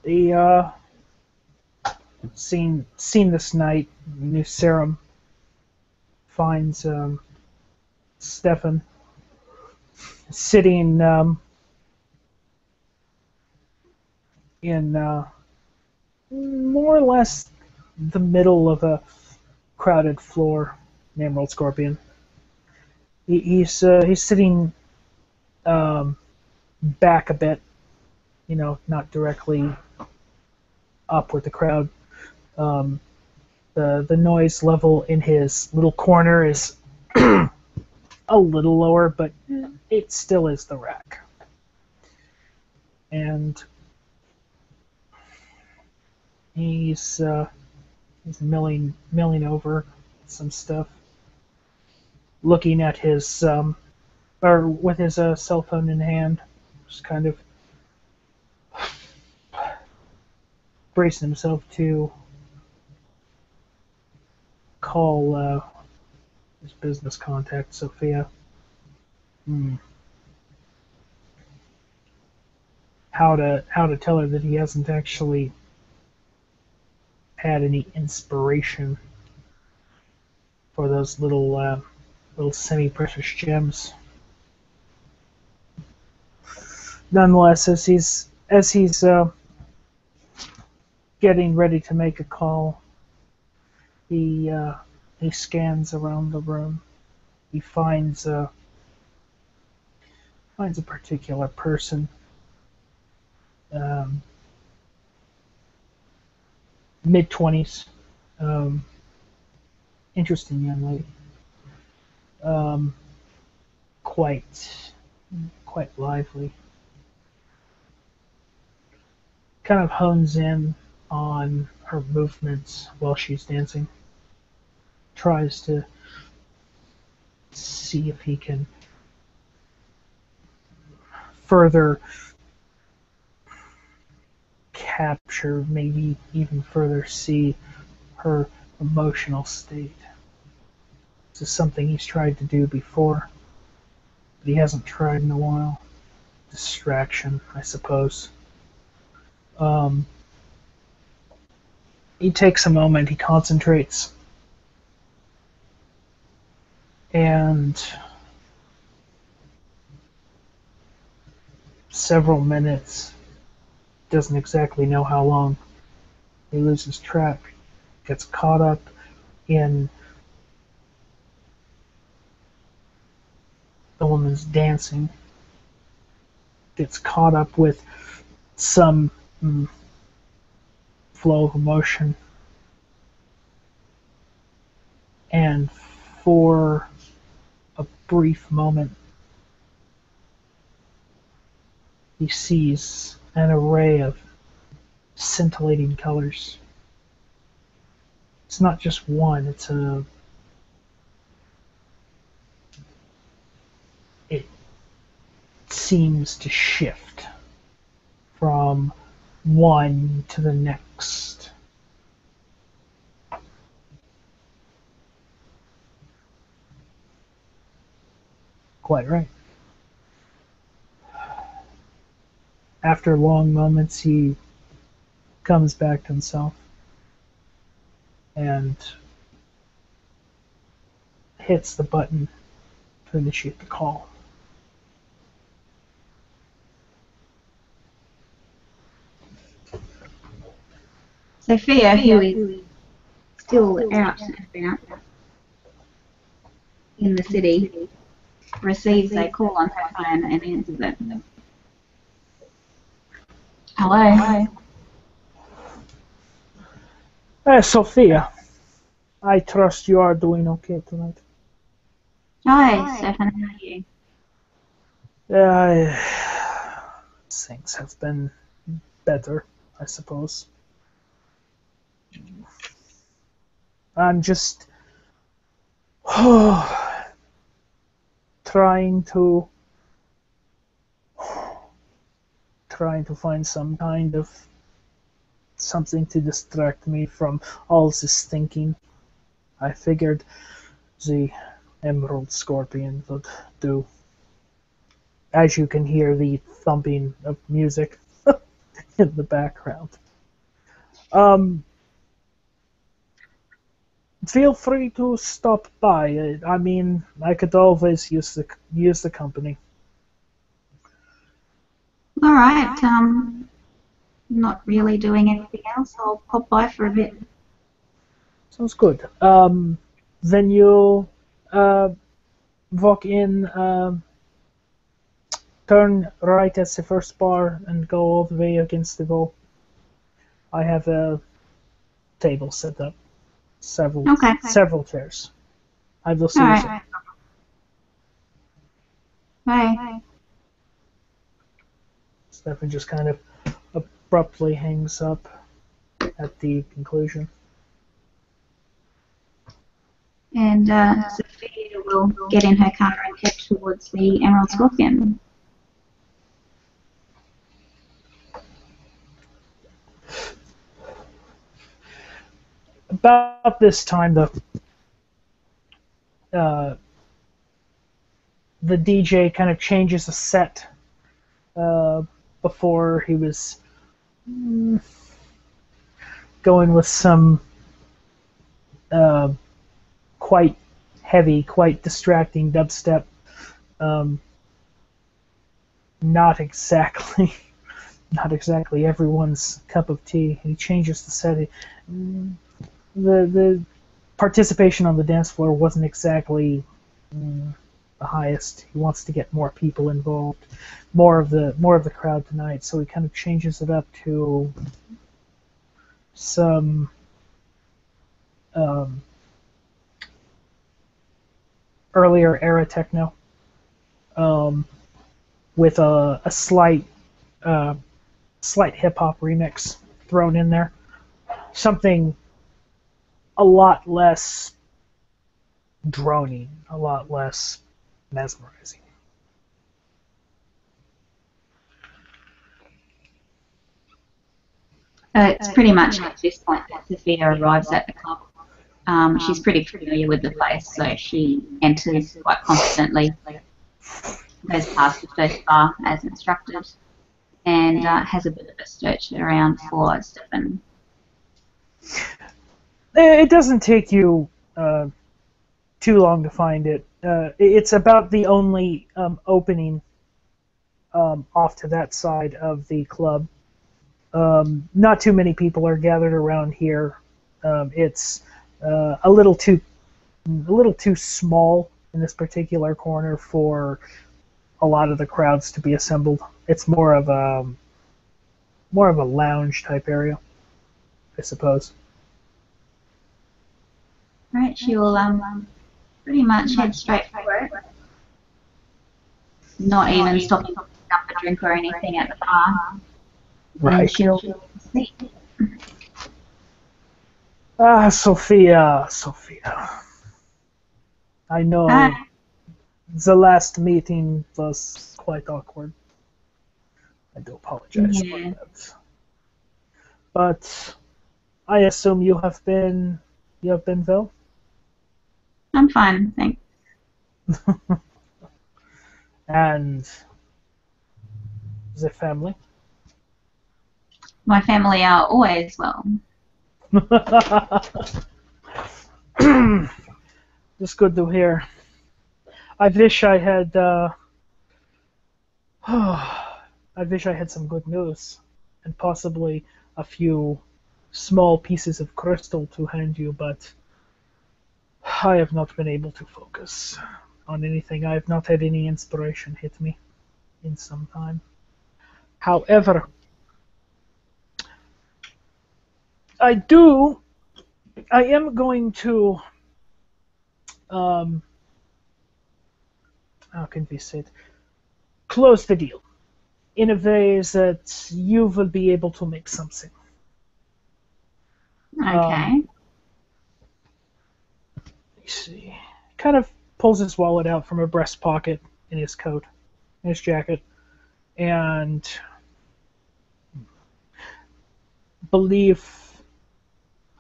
The scene this night, New Serum finds Stefan sitting in more or less the middle of a crowded floor, an Emerald Scorpion. He's sitting back a bit, not directly up with the crowd. The noise level in his little corner is a little lower, but it still is the rack. And he's milling over some stuff, looking at his or with his cell phone in hand, just kind of bracing himself to call his business contact, Sophia. How to tell her that he hasn't actually had any inspiration for those little semi-precious gems. Nonetheless, as he's getting ready to make a call, he scans around the room. He finds a particular person, mid-20s, interesting young lady, quite lively. Kind of hones in on her movements while she's dancing. Tries to see if he can further capture, maybe even further see her emotional state. This is something he's tried to do before, but he hasn't tried in a while. Distraction, I suppose. He takes a moment, he concentrates, and several minutes, doesn't exactly know how long, he loses track, gets caught up in the woman's dancing, gets caught up with some flow of emotion, and for a brief moment he sees an array of scintillating colors. It's not just one, it seems to shift from one to the next. Quite right. After long moments, he comes back to himself and hits the button to initiate the call. Sophia, who is still out and about in the city, receives a call on her phone and answers it. Hello. Sophia, I trust you are doing okay tonight. Hi, Stefan, how are you? Things have been better, I suppose. I'm just trying to find some kind of something to distract me from all this thinking. I figured the Emerald Scorpion would do. As you can hear the thumping of music in the background. Um, feel free to stop by. I mean, I could always use the company. All right. Not really doing anything else. I'll pop by for a bit. Sounds good. Then you'll walk in, turn right at the first bar, and go all the way against the wall. I have a table set up, Okay. several chairs. I will see All you right. soon. Bye. Stefan just kind of abruptly hangs up at the conclusion. And Sophia will get in her car and head towards the Emerald Scorpion. About this time, the DJ kind of changes the set. Before he was going with some quite heavy, quite distracting dubstep. Not exactly, not exactly everyone's cup of tea. He changes the set. The participation on the dance floor wasn't exactly the highest. He wants to get more people involved, more of the crowd tonight. So he kind of changes it up to some earlier era techno, with a slight hip hop remix thrown in there. Something a lot less droning, a lot less mesmerizing. It's pretty much at this point that Sophia arrives at the club. She's pretty familiar with the place, so she enters quite confidently, goes past the first bar as instructed, and has a bit of a search around for Stefan. It doesn't take you too long to find it. It's about the only opening off to that side of the club. Not too many people are gathered around here. It's a little too small in this particular corner for a lot of the crowds to be assembled. It's more of a lounge type area, I suppose. Right, she will pretty much head straight for it, not even stopping to pick up a drink or anything at the bar. Right. And she'll see. Ah, Sophia. I know the last meeting was quite awkward. I do apologize for that. But I assume you have been well? I'm fine, thanks. And the family? My family are always well. Just good to hear. I wish I had some good news, and possibly a few small pieces of crystal to hand you, but I have not been able to focus on anything. I have not had any inspiration hit me in some time. However, I am going to, how can we say it, close the deal in a way that you will be able to make something. Okay. Let's see. Kind of pulls his wallet out from a breast pocket in his coat, in his jacket, and I believe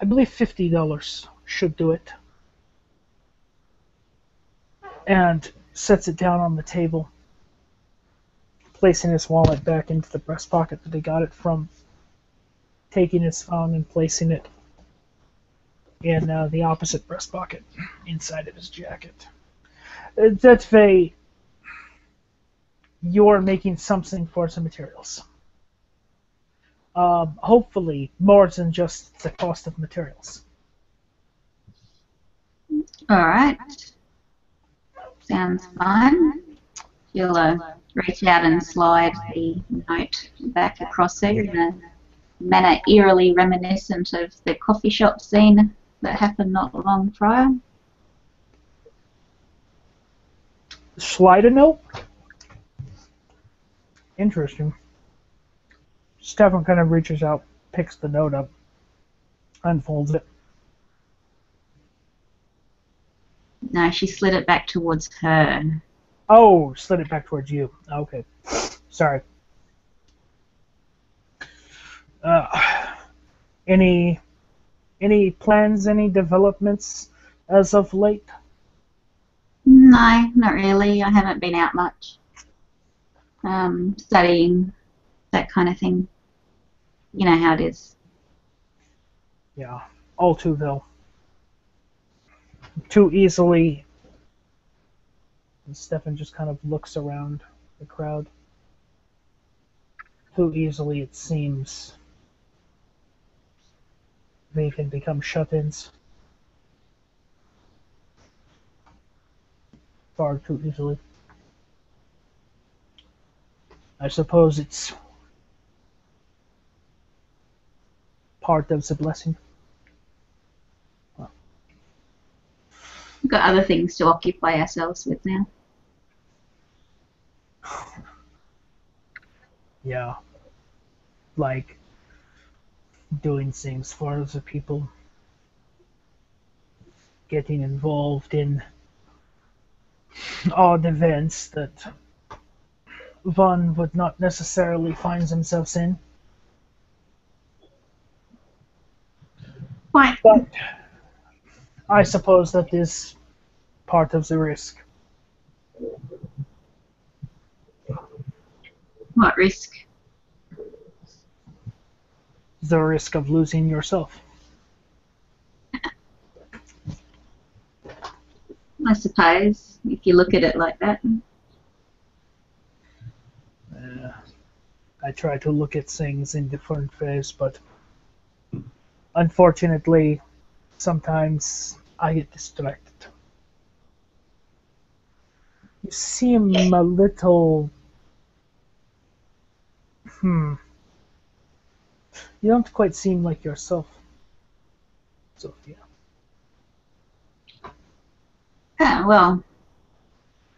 $50 should do it. And sets it down on the table, placing his wallet back into the breast pocket that he got it from. taking his phone and placing it in the opposite breast pocket inside of his jacket. That you're making something for some materials. Hopefully, more than just the cost of materials. All right. Sounds fine. You'll reach out and slide the note back across her in a manner eerily reminiscent of the coffee shop scene that happened not long prior. Slide a note? Interesting. Stefan kind of reaches out, picks the note up, unfolds it. No, she slid it back towards her. Oh, slid it back towards you. Okay. Sorry. Any plans, any developments as of late? No, not really. I haven't been out much. Studying, that kind of thing. You know how it is. Yeah, all too well. Too easily. And Stefan just kind of looks around the crowd. Too easily, it seems, they can become shut-ins. Far too easily. I suppose it's part of the blessing. We've got other things to occupy ourselves with now. Yeah. Like doing things for other people. Getting involved in odd events that one would not necessarily find themselves in. Quite. But I suppose that is part of the risk. What risk? The risk of losing yourself. I suppose, if you look at it like that. I try to look at things in different ways, but unfortunately, sometimes I get distracted. You seem a little... You don't quite seem like yourself, Sophia. Well,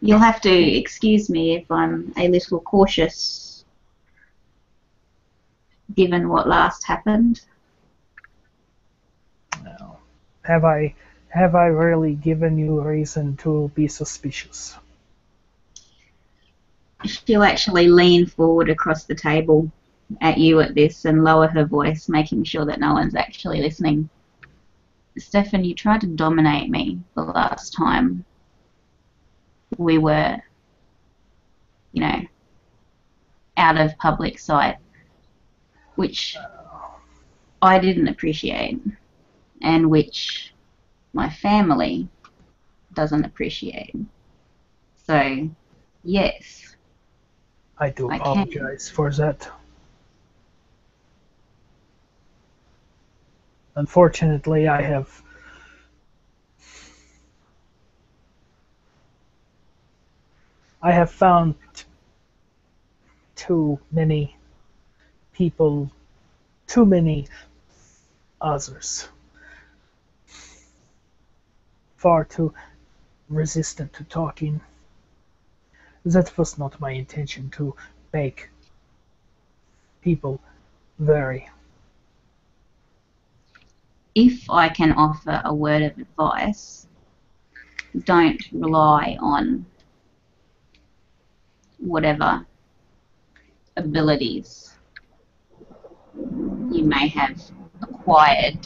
you'll have to excuse me if I'm a little cautious, given what last happened. Now, have I really given you reason to be suspicious? She'll actually lean forward across the table at you at this and lower her voice, making sure that no one's actually listening. Stefan, you tried to dominate me the last time we were, you know, out of public sight, which I didn't appreciate, and which my family doesn't appreciate. So, yes. I do apologize for that. Unfortunately, I have found too many people, too many others, far too resistant to talking. That was not my intention, to make people very. If I can offer a word of advice, don't rely on whatever abilities you may have acquired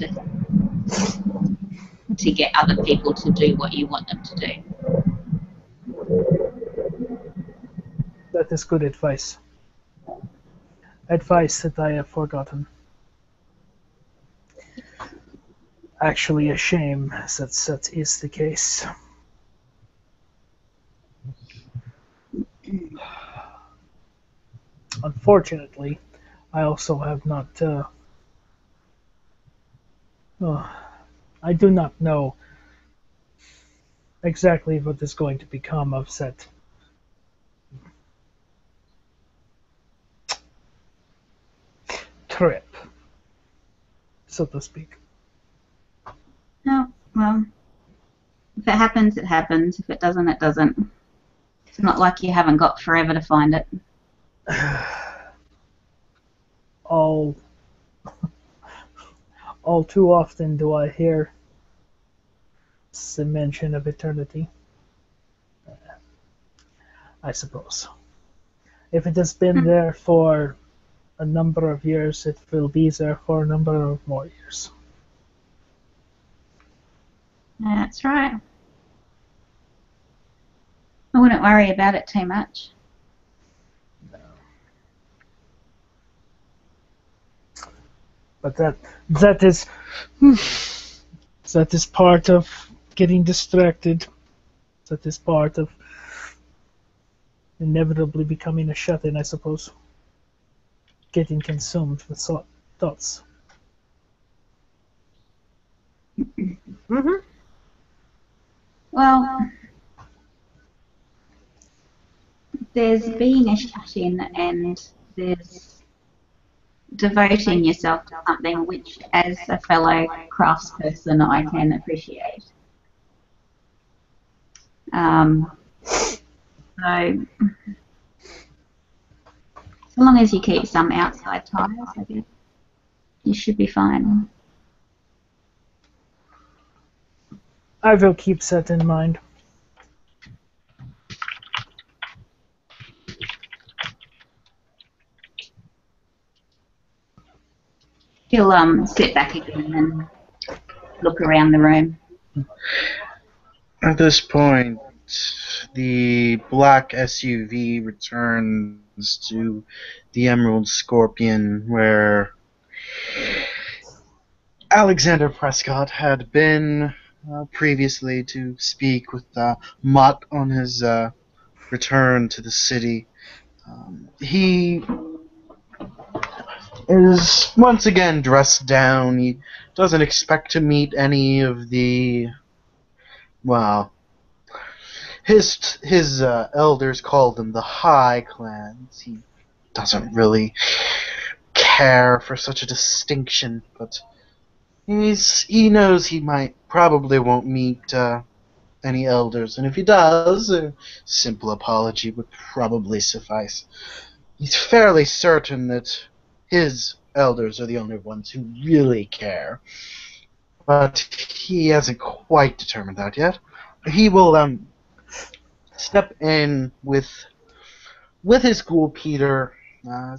to get other people to do what you want them to do. That is good advice. Advice that I have forgotten. actually a shame that is the case. Unfortunately, I also have not. I do not know exactly what is going to become of that trip, so to speak. No, well, if it happens, it happens. If it doesn't, it doesn't. It's not like you haven't got forever to find it. all all too often do I hear the mention of eternity. I suppose. If it has been there for a number of years, it will be there for a number of more years. That's right. I wouldn't worry about it too much. But that is that is part of getting distracted. That is part of inevitably becoming a shut-in, I suppose. Getting consumed with thoughts. Mm-hmm. Well, there's being a shut-in and there's devoting yourself to something which, as a fellow craftsperson, I can appreciate. So, as long as you keep some outside ties, I guess you should be fine. I will keep that in mind. He'll sit back again and look around the room. At this point, the black SUV returns to the Emerald Scorpion, where Alexander Prescott had been previously to speak with Mott on his return to the city. He is once again dressed down. He doesn't expect to meet any of the, well, his elders call them the High Clans. He doesn't really care for such a distinction, but he knows he probably won't meet any elders, and if he does, a simple apology would probably suffice. He's fairly certain that his elders are the only ones who really care, but he hasn't quite determined that yet. He will step in with his ghoul Peter,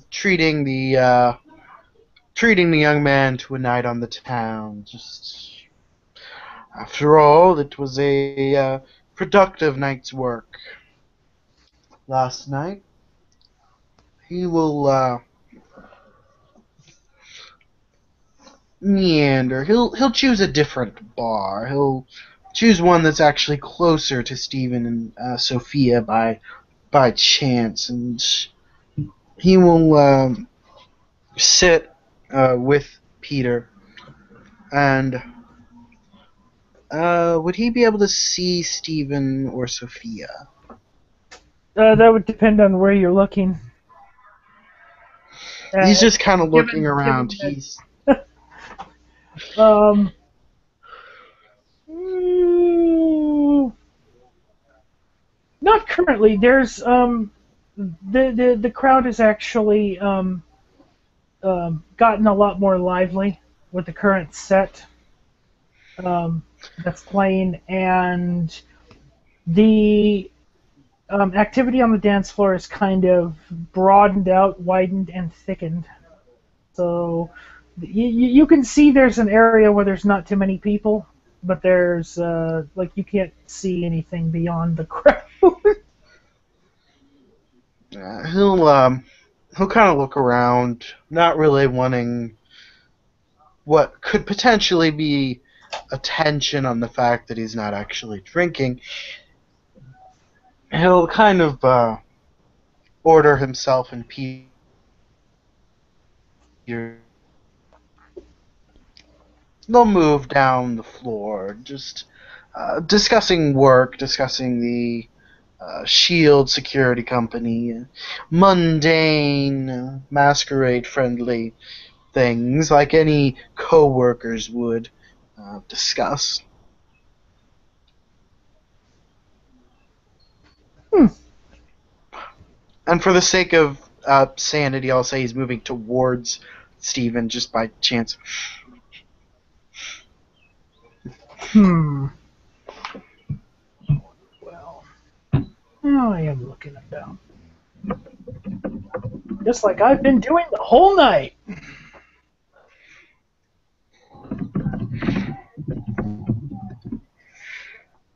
treating the young man to a night on the town. Just after all, it was a productive night's work last night. He will meander. He'll choose a different bar. He'll choose one that's actually closer to Stephen and Sophia by chance, and he will sit with Peter. And would he be able to see Stephen or Sophia? That would depend on where you're looking. He's just kind of looking around. He's not currently. There's the crowd has actually gotten a lot more lively with the current set that's playing, and the activity on the dance floor is kind of broadened out, widened, and thickened. So you can see there's an area where there's not too many people, but there's like you can't see anything beyond the crowd. He'll kind of look around, not really wanting what could potentially be attention on the fact that he's not actually drinking, he'll kind of order himself and Peter. They'll move down the floor, just discussing work, discussing the Shield Security Company, mundane, masquerade-friendly things like any co-workers would discuss. And for the sake of sanity, I'll say he's moving towards Steven just by chance. Well, I am looking about. Just like I've been doing the whole night.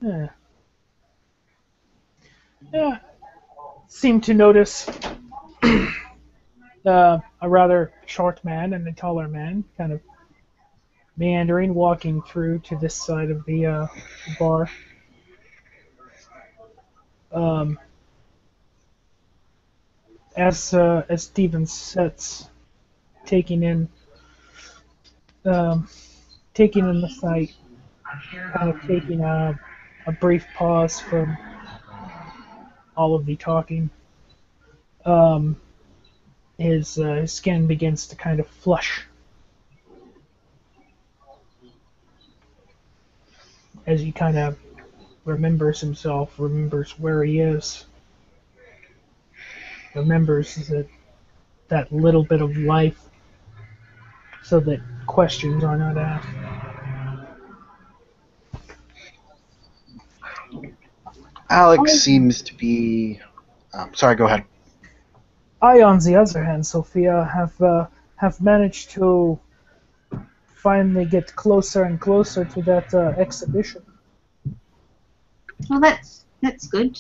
Yeah. Seem to notice a rather short man and a taller man kind of meandering, walking through to this side of the bar. As Steven sits, taking in the sight, kind of taking a brief pause from all of the talking. His skin begins to kind of flush as he kind of remembers himself, remembers where he is, remembers that little bit of life, so that questions are not asked. Alex seems to be... sorry, go ahead. I, on the other hand, Sophia, have managed to finally get closer and closer to that exhibition. Well, that's good.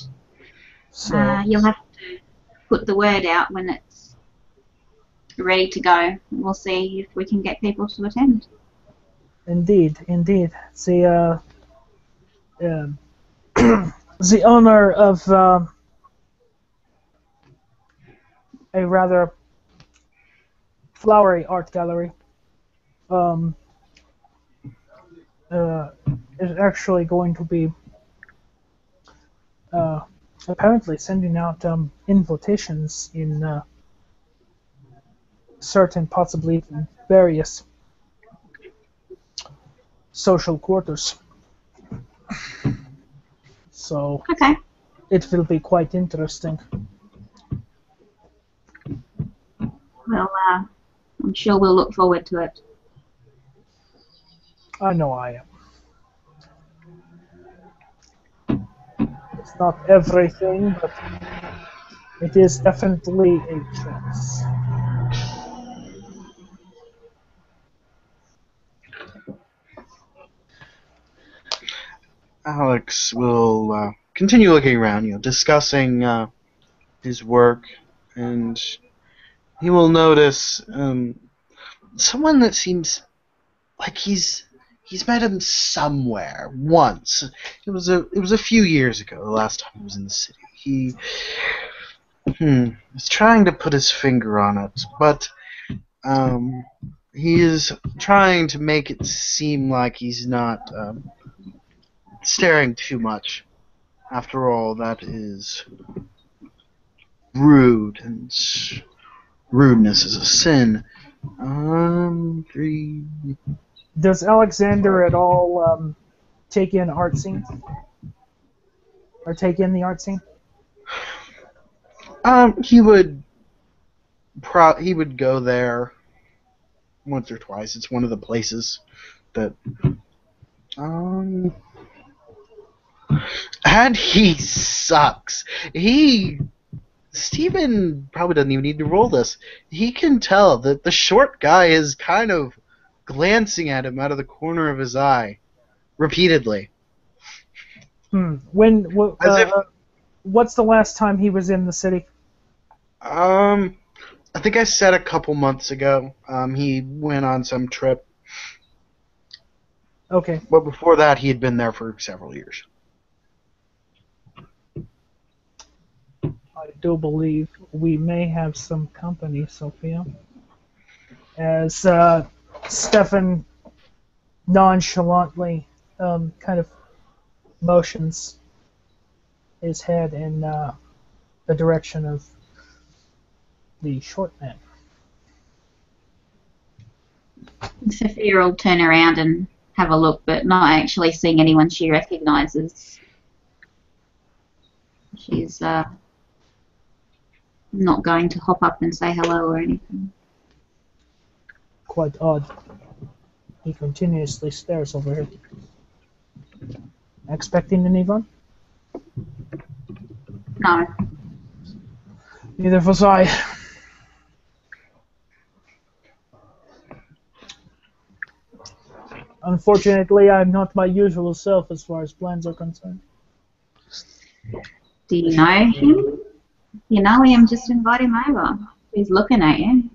So You'll have to put the word out when it's ready to go. We'll see if we can get people to attend. indeed. The the owner of a rather flowery art gallery is actually going to be apparently sending out invitations in certain, possibly even various social quarters. So Okay. it will be quite interesting. Well, I'm sure we'll look forward to it. I know I am. It's not everything, but it is definitely a chance. Alex will continue looking around, discussing his work, and he will notice someone that seems like he's met him somewhere once. It was a few years ago, the last time he was in the city. He is trying to put his finger on it, but he is trying to make it seem like he's not staring too much. After all, that is rude, and rudeness is a sin. 3. Does Alexander at all take in art scene? Or take in the art scene? He would go there once or twice. It's one of the places that and he sucks. Steven probably doesn't even need to roll this. He can tell that the short guy is kind of glancing at him out of the corner of his eye repeatedly. What's the last time he was in the city? I think I said a couple months ago. He went on some trip. Okay. But before that, he had been there for several years. I do believe we may have some company, Sophia. As Stefan nonchalantly kind of motions his head in the direction of the short man. Sophia will turn around and have a look, but not actually seeing anyone she recognises. She's not going to hop up and say hello or anything. Quite odd. He continuously stares over here. Expecting anyone? No. Neither was I. Unfortunately, I'm not my usual self as far as plans are concerned. Do you know him? You know him, just invite him over. He's looking at you.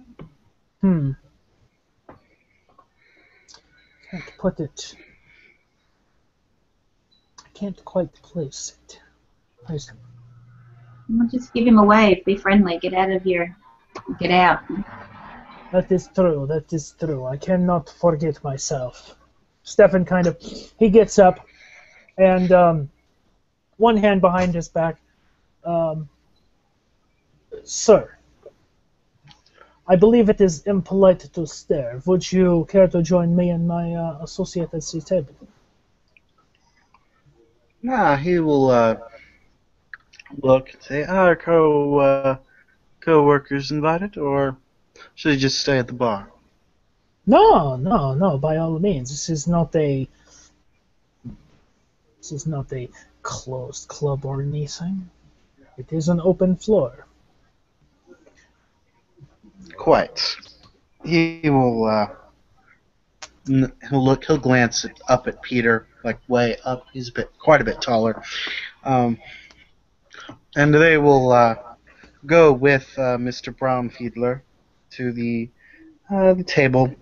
Can't put it. I can't quite place it. Well, just give him a wave. Be friendly. Get out of your... Get out. That is true. That is true. I cannot forget myself. Stefan he gets up and one hand behind his back. Sir, I believe it is impolite to stare. Would you care to join me and my associate at the table? Nah, he will look and say, "Are co-workers invited, or should he just stay at the bar?" No, no, no. By all means, this is not a closed club or anything. It is an open floor. Quite. He will. He'll glance up at Peter, like way up. He's quite a bit taller. And they will go with Mr. Brownfiedler to the table.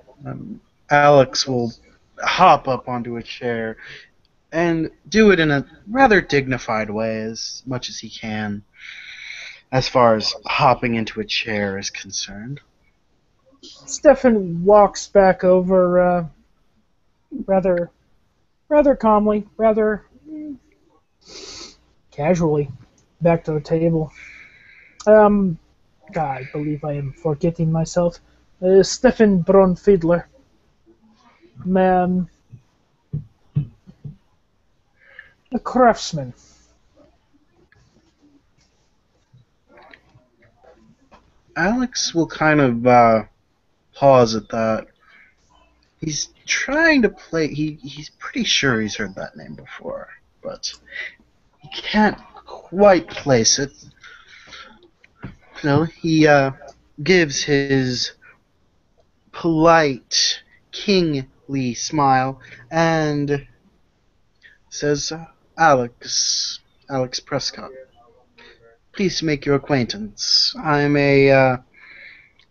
Alex will hop up onto a chair and do it in a rather dignified way, as much as he can, as far as hopping into a chair is concerned. Stefan walks back over rather calmly, rather casually, back to the table. I believe I am forgetting myself. Stefan Braunfiedler. A craftsman. Alex will kind of pause at that. He's trying to play. He's pretty sure he's heard that name before, but he can't quite place it. So he gives his polite, kingly smile and says, Alex Prescott. Pleased to make your acquaintance. I'm a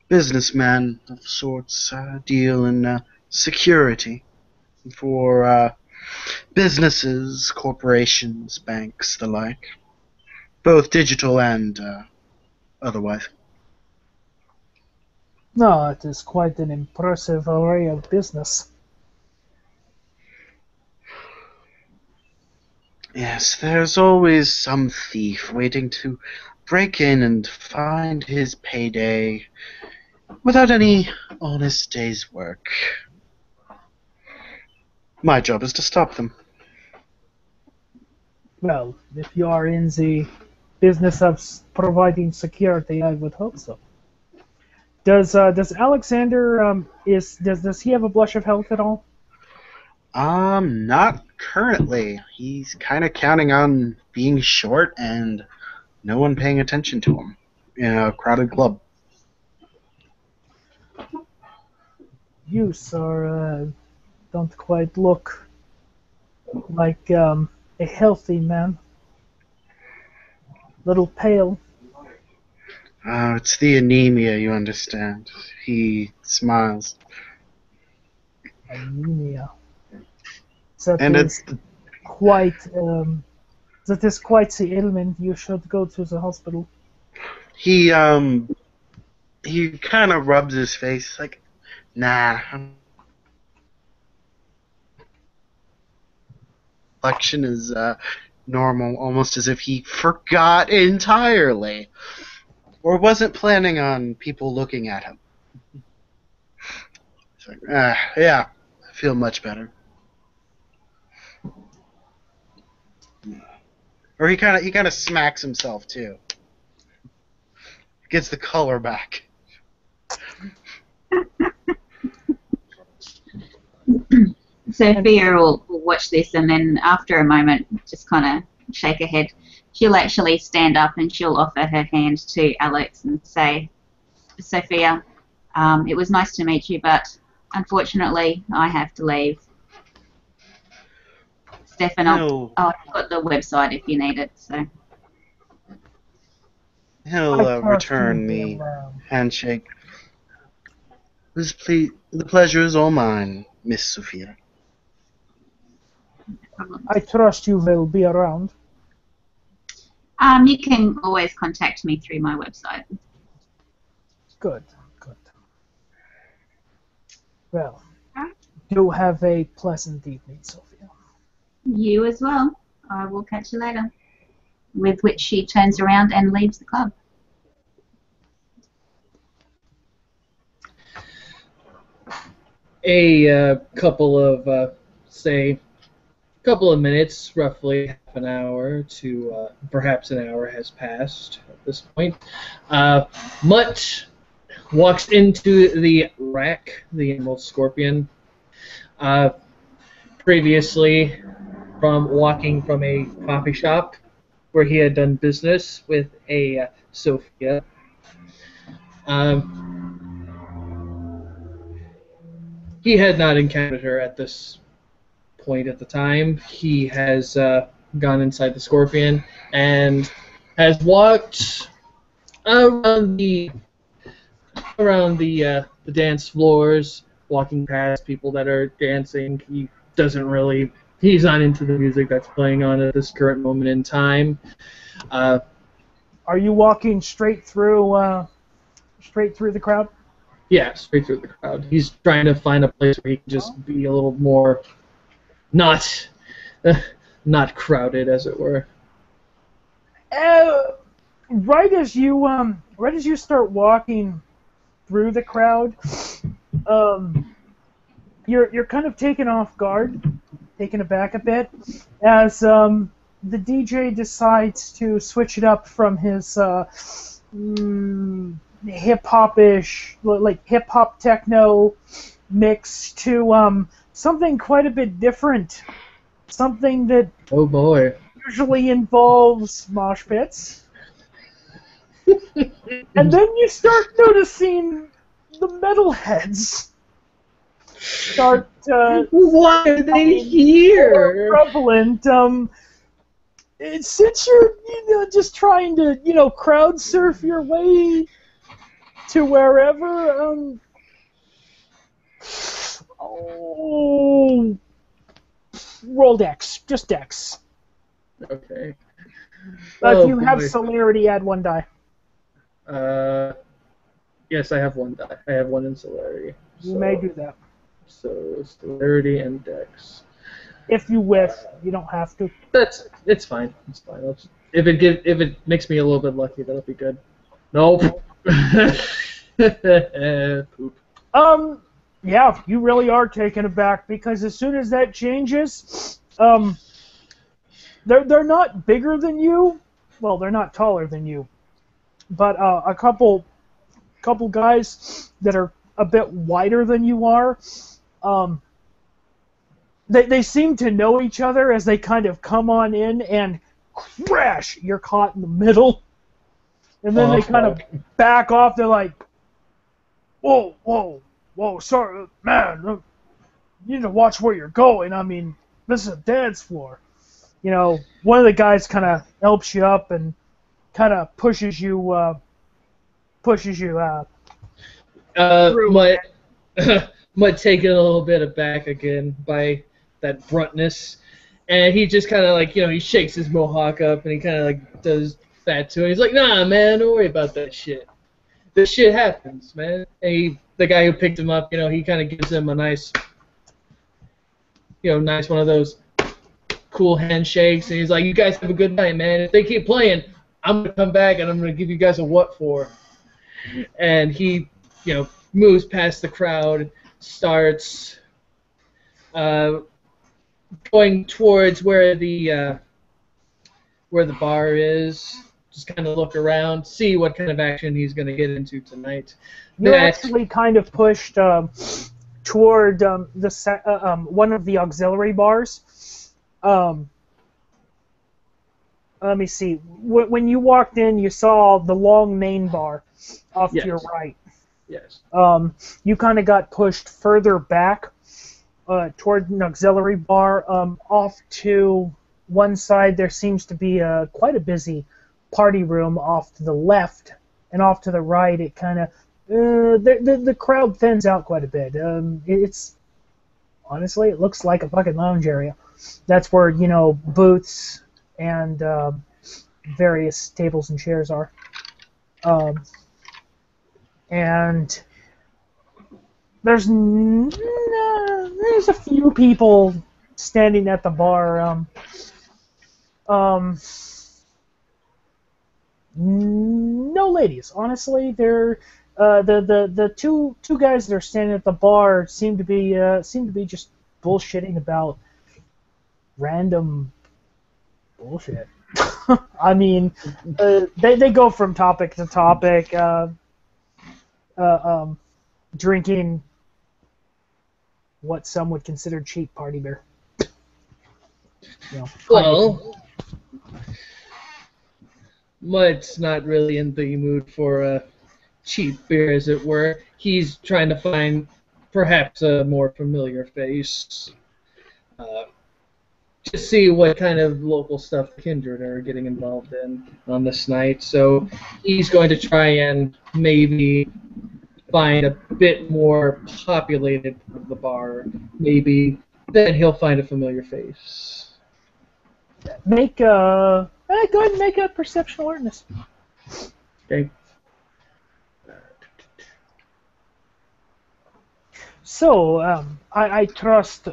businessman of sorts, deal in security for businesses, corporations, banks, the like, both digital and otherwise. No, it is quite an impressive array of business. Yes, there's always some thief waiting to break in and find his payday without any honest day's work. My job is to stop them. Well, if you are in the business of providing security, I would hope so. Does Alexander does he have a blush of health at all? Not currently. He's kind of counting on being short and no one paying attention to him in a crowded club. You, sir, don't quite look like a healthy man. Little pale. It's the anemia, you understand. He smiles. Anemia. That And is quite the ailment. You should go to the hospital. he kind of rubs his face like, nah. Complexion is normal, almost as if he forgot entirely, or wasn't planning on people looking at him. It's like, yeah, I feel much better. Or he kind of smacks himself too. Gets the color back. Sophia will watch this, and then after a moment, just kind of shake her head. She'll actually stand up and she'll offer her hand to Alex and say, Sophia, it was nice to meet you, but unfortunately, I have to leave. Stefan, He'll I've got the website if you need it. So he'll return the handshake. The pleasure is all mine, Miss Sophia. I trust you will be around. You can always contact me through my website. Good. Well, do have a pleasant evening, Sophia. You as well. I will catch you later. With which she turns around and leaves the club. A couple of minutes, roughly half an hour to perhaps an hour has passed at this point. Mutt walks into the rack, the Emerald Scorpion. Previously, from walking from a coffee shop where he had done business with a Sophia. He had not encountered her at this point at the time. He has gone inside the Scorpion and has walked around the dance floors, walking past people that are dancing. He's not into the music that's playing on at this current moment in time. Are you walking straight through the crowd? Yeah, straight through the crowd. He's trying to find a place where he can just be a little more not crowded, as it were. Right as you start walking through the crowd, you're kind of taken off guard, taken aback a bit, as the DJ decides to switch it up from his hip-hop-ish, like hip-hop techno mix to something quite a bit different. Something that Oh boy. usually involves mosh pits. And then you start noticing the metalheads start Why are they here? prevalent. Since you're just trying to crowd surf your way to wherever, roll dex, just dex. Okay. If you have celerity, add 1 die. Yes, I have 1 die. I have 1 in celerity. You may do that. So celerity and dex. If you wish, you don't have to. It's fine. It's fine. If it makes me a little bit lucky, that'll be good. Nope. Poop. Yeah, you really are taken aback because as soon as that changes, they're not bigger than you. Well, they're not taller than you, but a couple guys that are a bit wider than you are. They seem to know each other as they kind of come on in and crash. You're caught in the middle, and then they kind of back off. They're like, whoa, sorry, man. You need to watch where you're going. I mean, this is a dance floor. One of the guys kind of helps you up and kind of pushes you out. Might take it a little bit aback again by that bruntness, and he just kind of like he shakes his mohawk up and he kind of like does that to him. He's like, "Nah, man, don't worry about that shit. This shit happens, man." And the guy who picked him up, he kind of gives him a nice, nice one of those cool handshakes, and he's like, "You guys have a good night, man. If they keep playing, I'm gonna come back and I'm gonna give you guys a what for." And he, moves past the crowd, starts going towards where the bar is. Just kind of look around, see what kind of action he's gonna get into tonight. You're actually kind of pushed toward one of the auxiliary bars. Let me see. When you walked in, you saw the long main bar off to your right. Yes. You kind of got pushed further back toward an auxiliary bar. Off to one side, there seems to be quite a busy party room off to the left, and off to the right, it kind of the crowd thins out quite a bit. It's honestly, it looks like a fucking lounge area. That's where booths and various tables and chairs are. And there's a few people standing at the bar. No ladies, honestly. They're the two guys that are standing at the bar seem to be just bullshitting about random bullshit. I mean, they go from topic to topic. Drinking what some would consider cheap party beer. Well, Mutt's not really in the mood for cheap beer, as it were. He's trying to find perhaps a more familiar face. To see what kind of local stuff Kindred are getting involved in on this night. So he's going to try and maybe find a bit more populated part of the bar. Maybe then he'll find a familiar face. Go ahead and make a perception awareness. Okay. So, I trust,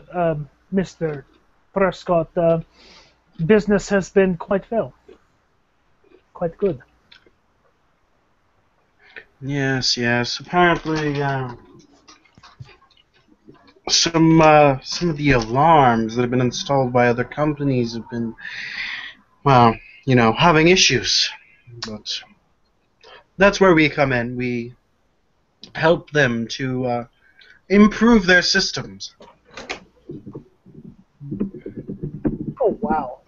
Mr. Prescott, business has been quite well. Quite good. Yes. Apparently, some of the alarms that have been installed by other companies have been, having issues. But that's where we come in. We help them to improve their systems. Oh, wow.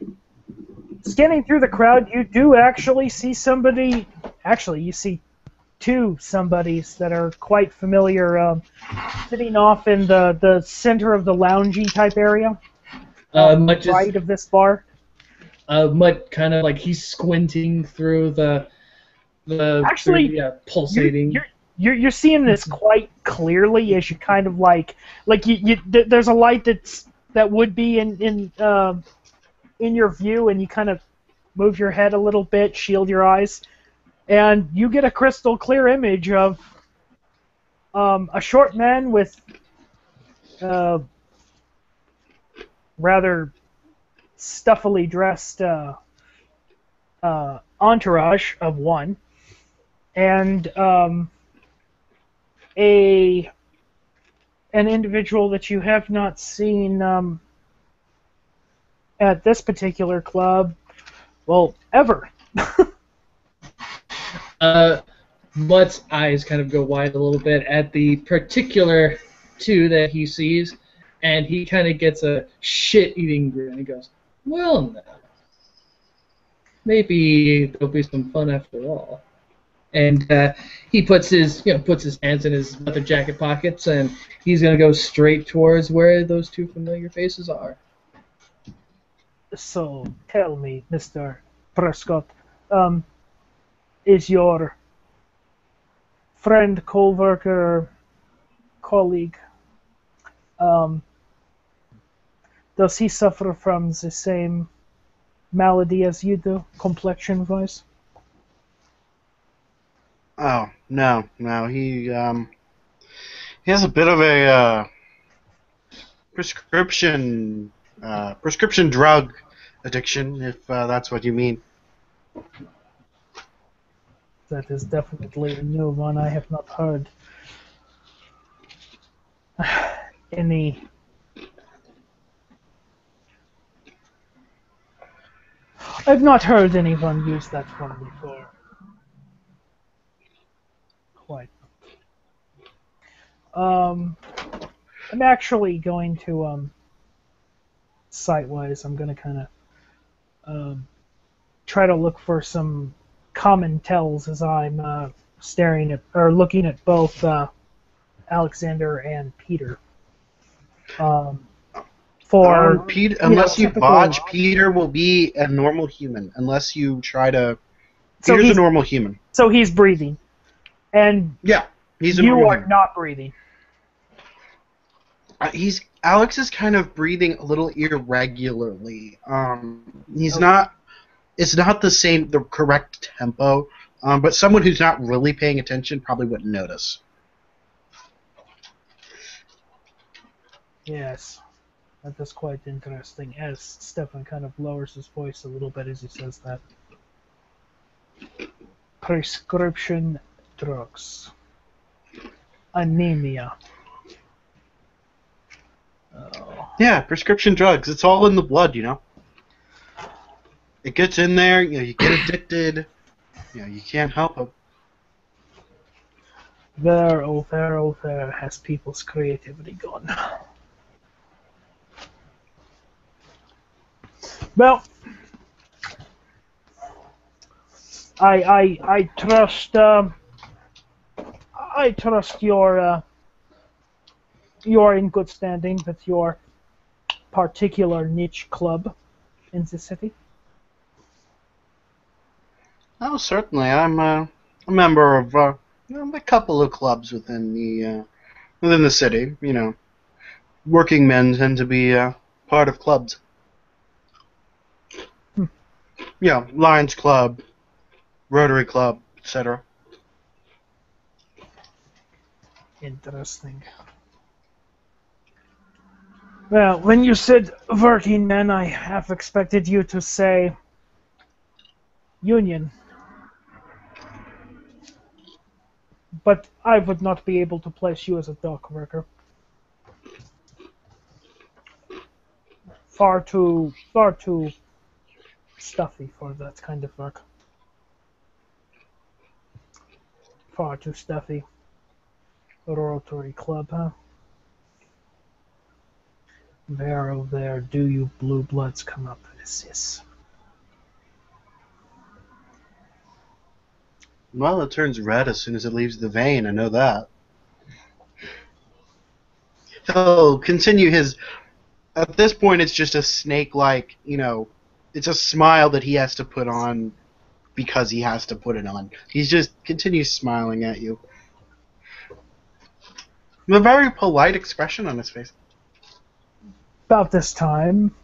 Scanning through the crowd, you do actually see somebody. Actually, you see two somebodies that are quite familiar, sitting off in the center of the loungy type area, right of this bar. Mutt kind of like he's squinting through the pulsating. You're seeing this quite clearly as you kind of like there's a light that would be in your view, and you kind of move your head a little bit, shield your eyes, and you get a crystal clear image of a short man with rather stuffily dressed entourage of one, and an individual that you have not seen at this particular club, well, ever. Mutt's eyes kind of go wide a little bit at the particular two that he sees, and he kind of gets a shit-eating grin. He goes, "Well, now, maybe there'll be some fun after all." And he puts his hands in his leather jacket pockets, and he's gonna go straight towards where those two familiar faces are. So, tell me, Mr. Prescott, is your friend, co-worker, colleague, Does he suffer from the same malady as you do, complexion-wise? Oh, no, no. He has a bit of a prescription drug addiction, if that's what you mean. That is definitely a new one. I have not heard any. I've not heard anyone use that one before. Quite. I'm actually going to site-wise. I'm going to kind of try to look for some common tells as I'm staring at or looking at both Alexander and Peter. For Peter, unless you typical- botch, Peter will be a normal human. Unless you try to. So Peter's a he's- normal human. So he's breathing, and Yeah, he's a you normal are human. not breathing. Alex is kind of breathing a little irregularly. He's not. It's not the correct tempo. But someone who's not really paying attention probably wouldn't notice. Yes, that is quite interesting. As Stefan kind of lowers his voice a little bit as he says that. Prescription drugs. Anemia. Oh. Yeah, prescription drugs. It's all in the blood, you know. It gets in there. You get addicted. You can't help it. Where, oh where has people's creativity gone? Well, I trust you're in good standing with your particular niche club in the city. Oh, certainly. I'm a member of a couple of clubs within the city. Working men tend to be part of clubs. Lions Club, Rotary Club, etc. Interesting. Well, when you said working men, I half expected you to say union. But I would not be able to place you as a dock worker. Far too stuffy for that kind of work. Far too stuffy. Rotary Club, huh? Where, oh there, do you blue bloods come up with this? Well, it turns red as soon as it leaves the vein. I know that. He'll continue his. At this point, it's just a snake-like, it's a smile that he has to put on because he has to put it on. He's just continues smiling at you. A very polite expression on his face. About this time,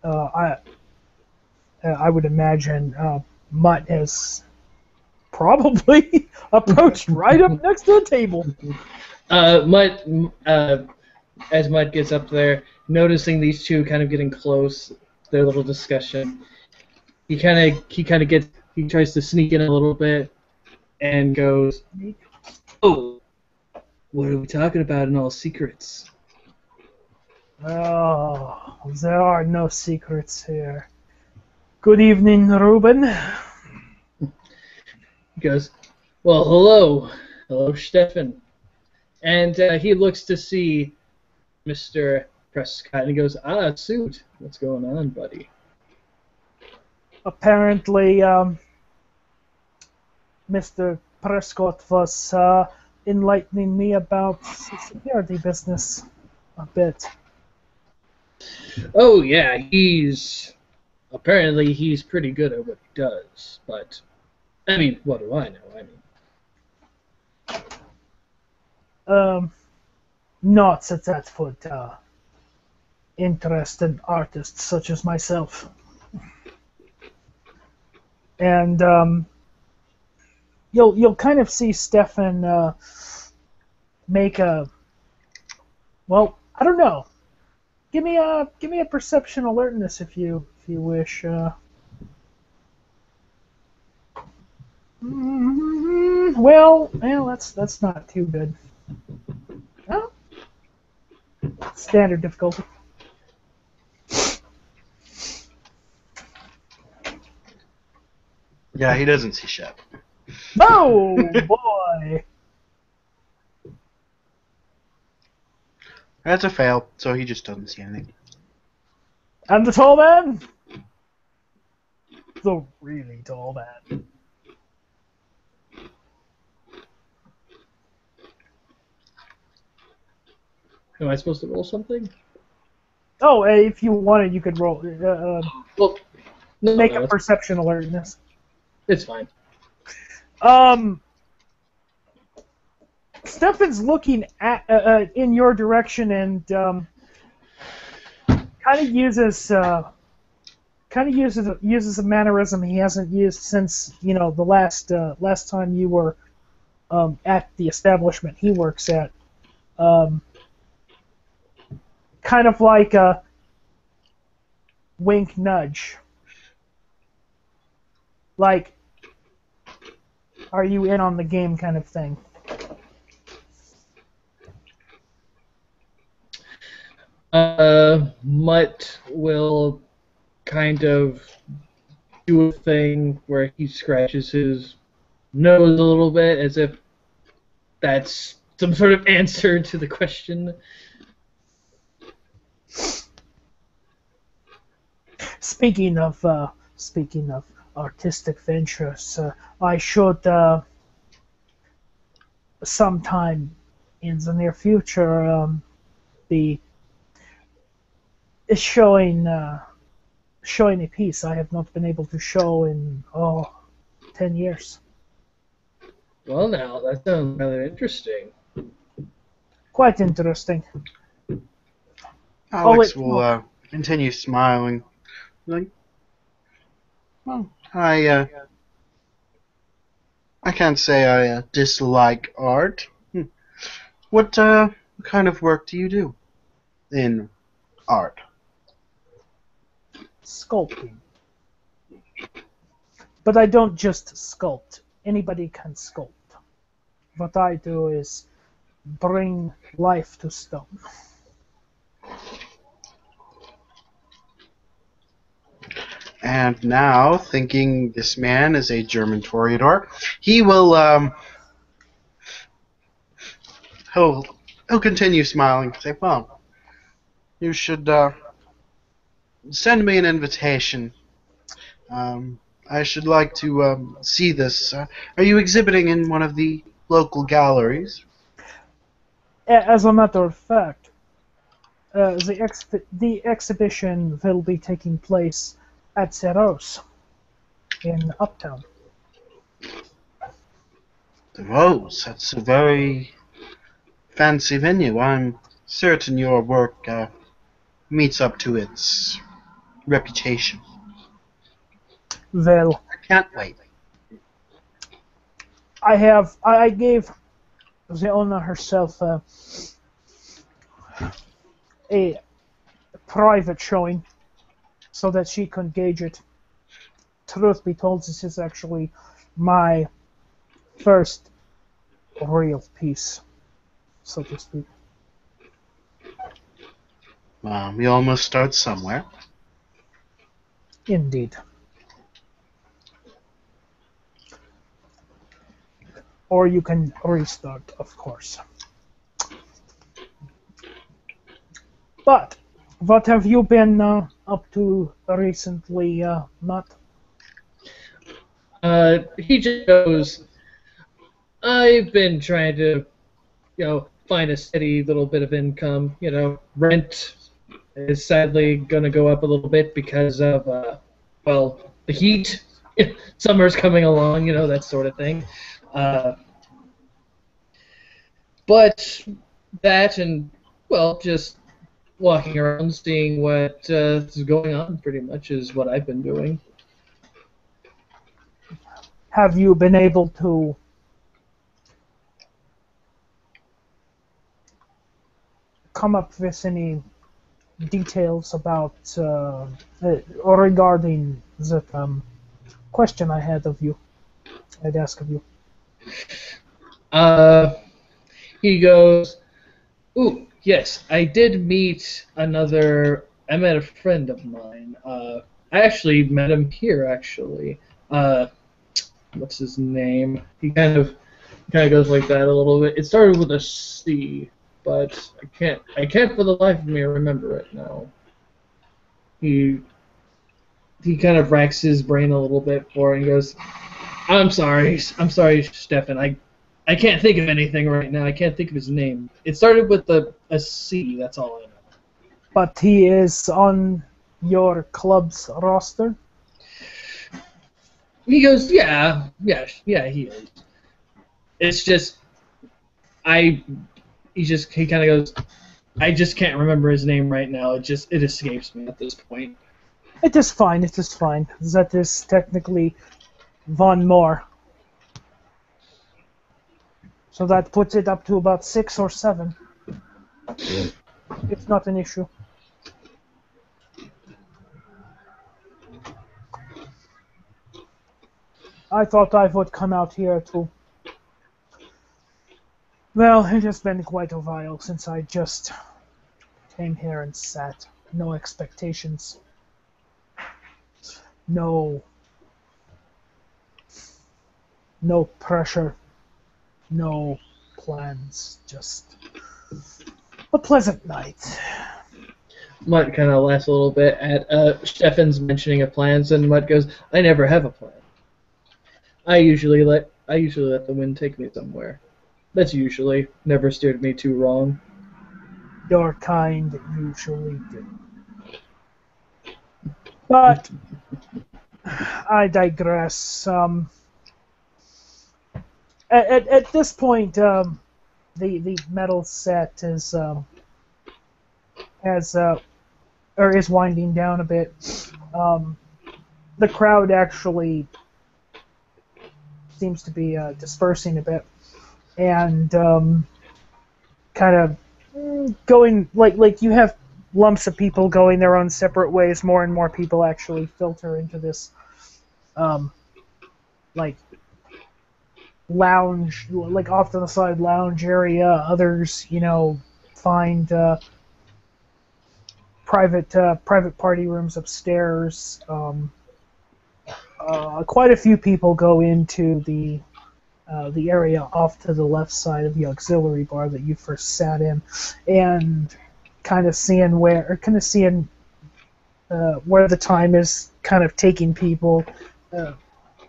I would imagine Mutt has probably approached right up next to the table. Mutt, as Mutt gets up there, noticing these two kind of getting close, their little discussion, he tries to sneak in a little bit and goes, "Oh, what are we talking about in all secrets?" Oh, there are no secrets here. Good evening, Ruben. He goes, "Well, hello, Stefan," and he looks to see Mr. Prescott, and he goes, Suit, what's going on, buddy?" Apparently, Mr. Prescott was enlightening me about security business a bit. Oh yeah, apparently he's pretty good at what he does, but I mean, what do I know? Not that would interest in artists such as myself. And you'll kind of see Stefan make a, well, I don't know. Give me a perception alertness if you wish. Well, that's not too good. Oh, standard difficulty. Yeah, he doesn't see shit. Oh boy! That's a fail, so he just doesn't see anything. And the tall man, the really tall man. Am I supposed to roll something? Oh, if you wanted, you could roll. Well, no, Make no, a perception alertness. it's fine. Stefan's looking at in your direction and kind of uses a mannerism he hasn't used since the last time you were at the establishment he works at. Kind of like a wink nudge. Like, are you in on the game kind of thing. Mutt will kind of do a thing where he scratches his nose a little bit as if that's some sort of answer to the question. Speaking of artistic ventures, I should sometime in the near future be showing a piece I have not been able to show in 10 years. Well, now that sounds rather interesting. Quite interesting. Alex will continue smiling. Like, well, I can't say I dislike art. What kind of work do you do in art? Sculpting. But I don't just sculpt. Anybody can sculpt. What I do is bring life to stone. And now, thinking this man is a German toreador, he will he'll continue smiling. Say, well, you should send me an invitation. I should like to see this. Are you exhibiting in one of the local galleries? As a matter of fact, the exhibition will be taking place at Zeros in Uptown. The Rose. That's a very fancy venue. I'm certain your work meets up to its reputation. Well, I can't wait. I gave the owner herself a private showing so that she could gauge it. Truth be told, this is actually my first real piece, so to speak. We all must start somewhere. Indeed. Or you can restart, of course. But what have you been up to recently, Matt? He just goes, I've been trying to, find a steady little bit of income. Rent is sadly going to go up a little bit because of, the heat. Summer's coming along, that sort of thing. But that and, just walking around, seeing what is going on. Pretty much is what I've been doing. Have you been able to come up with any details about or regarding the question I had of you? I'd ask of you. He goes, "Ooh, yes, I did meet another. I met a friend of mine. I actually met him here. Actually, what's his name? He kind of goes like that a little bit. It started with a C, but I can't for the life of me remember it now. He he kind of racks his brain a little bit for it and goes, I'm sorry, Stefan. I can't think of anything right now. I can't think of his name. It started with a C. That's all I know. But he is on your club's roster? He goes, yeah, he is. It's just he kind of goes, I just can't remember his name right now. It escapes me at this point. It is fine, it is fine. That is technically one more. So that puts it up to about 6 or 7. It's not an issue. I thought I would come out here to... Well, it has been quite a while since I just came here and sat. No expectations. No pressure. No plans. Just a pleasant night. Mutt kind of laughs a little bit at Stefan's mentioning of plans, and Mutt goes, I never have a plan. I usually let the wind take me somewhere. That's usually never steered me too wrong. Your kind usually do. But I digress. At this point, the metal set is is winding down a bit. The crowd actually seems to be dispersing a bit, and kind of going like you have lumps of people going their own separate ways. More and more people actually filter into this like lounge, like off to the side lounge area. Others, find private party rooms upstairs. Quite a few people go into the area off to the left side of the auxiliary bar that you first sat in, and kind of seeing where the time is kind of taking people.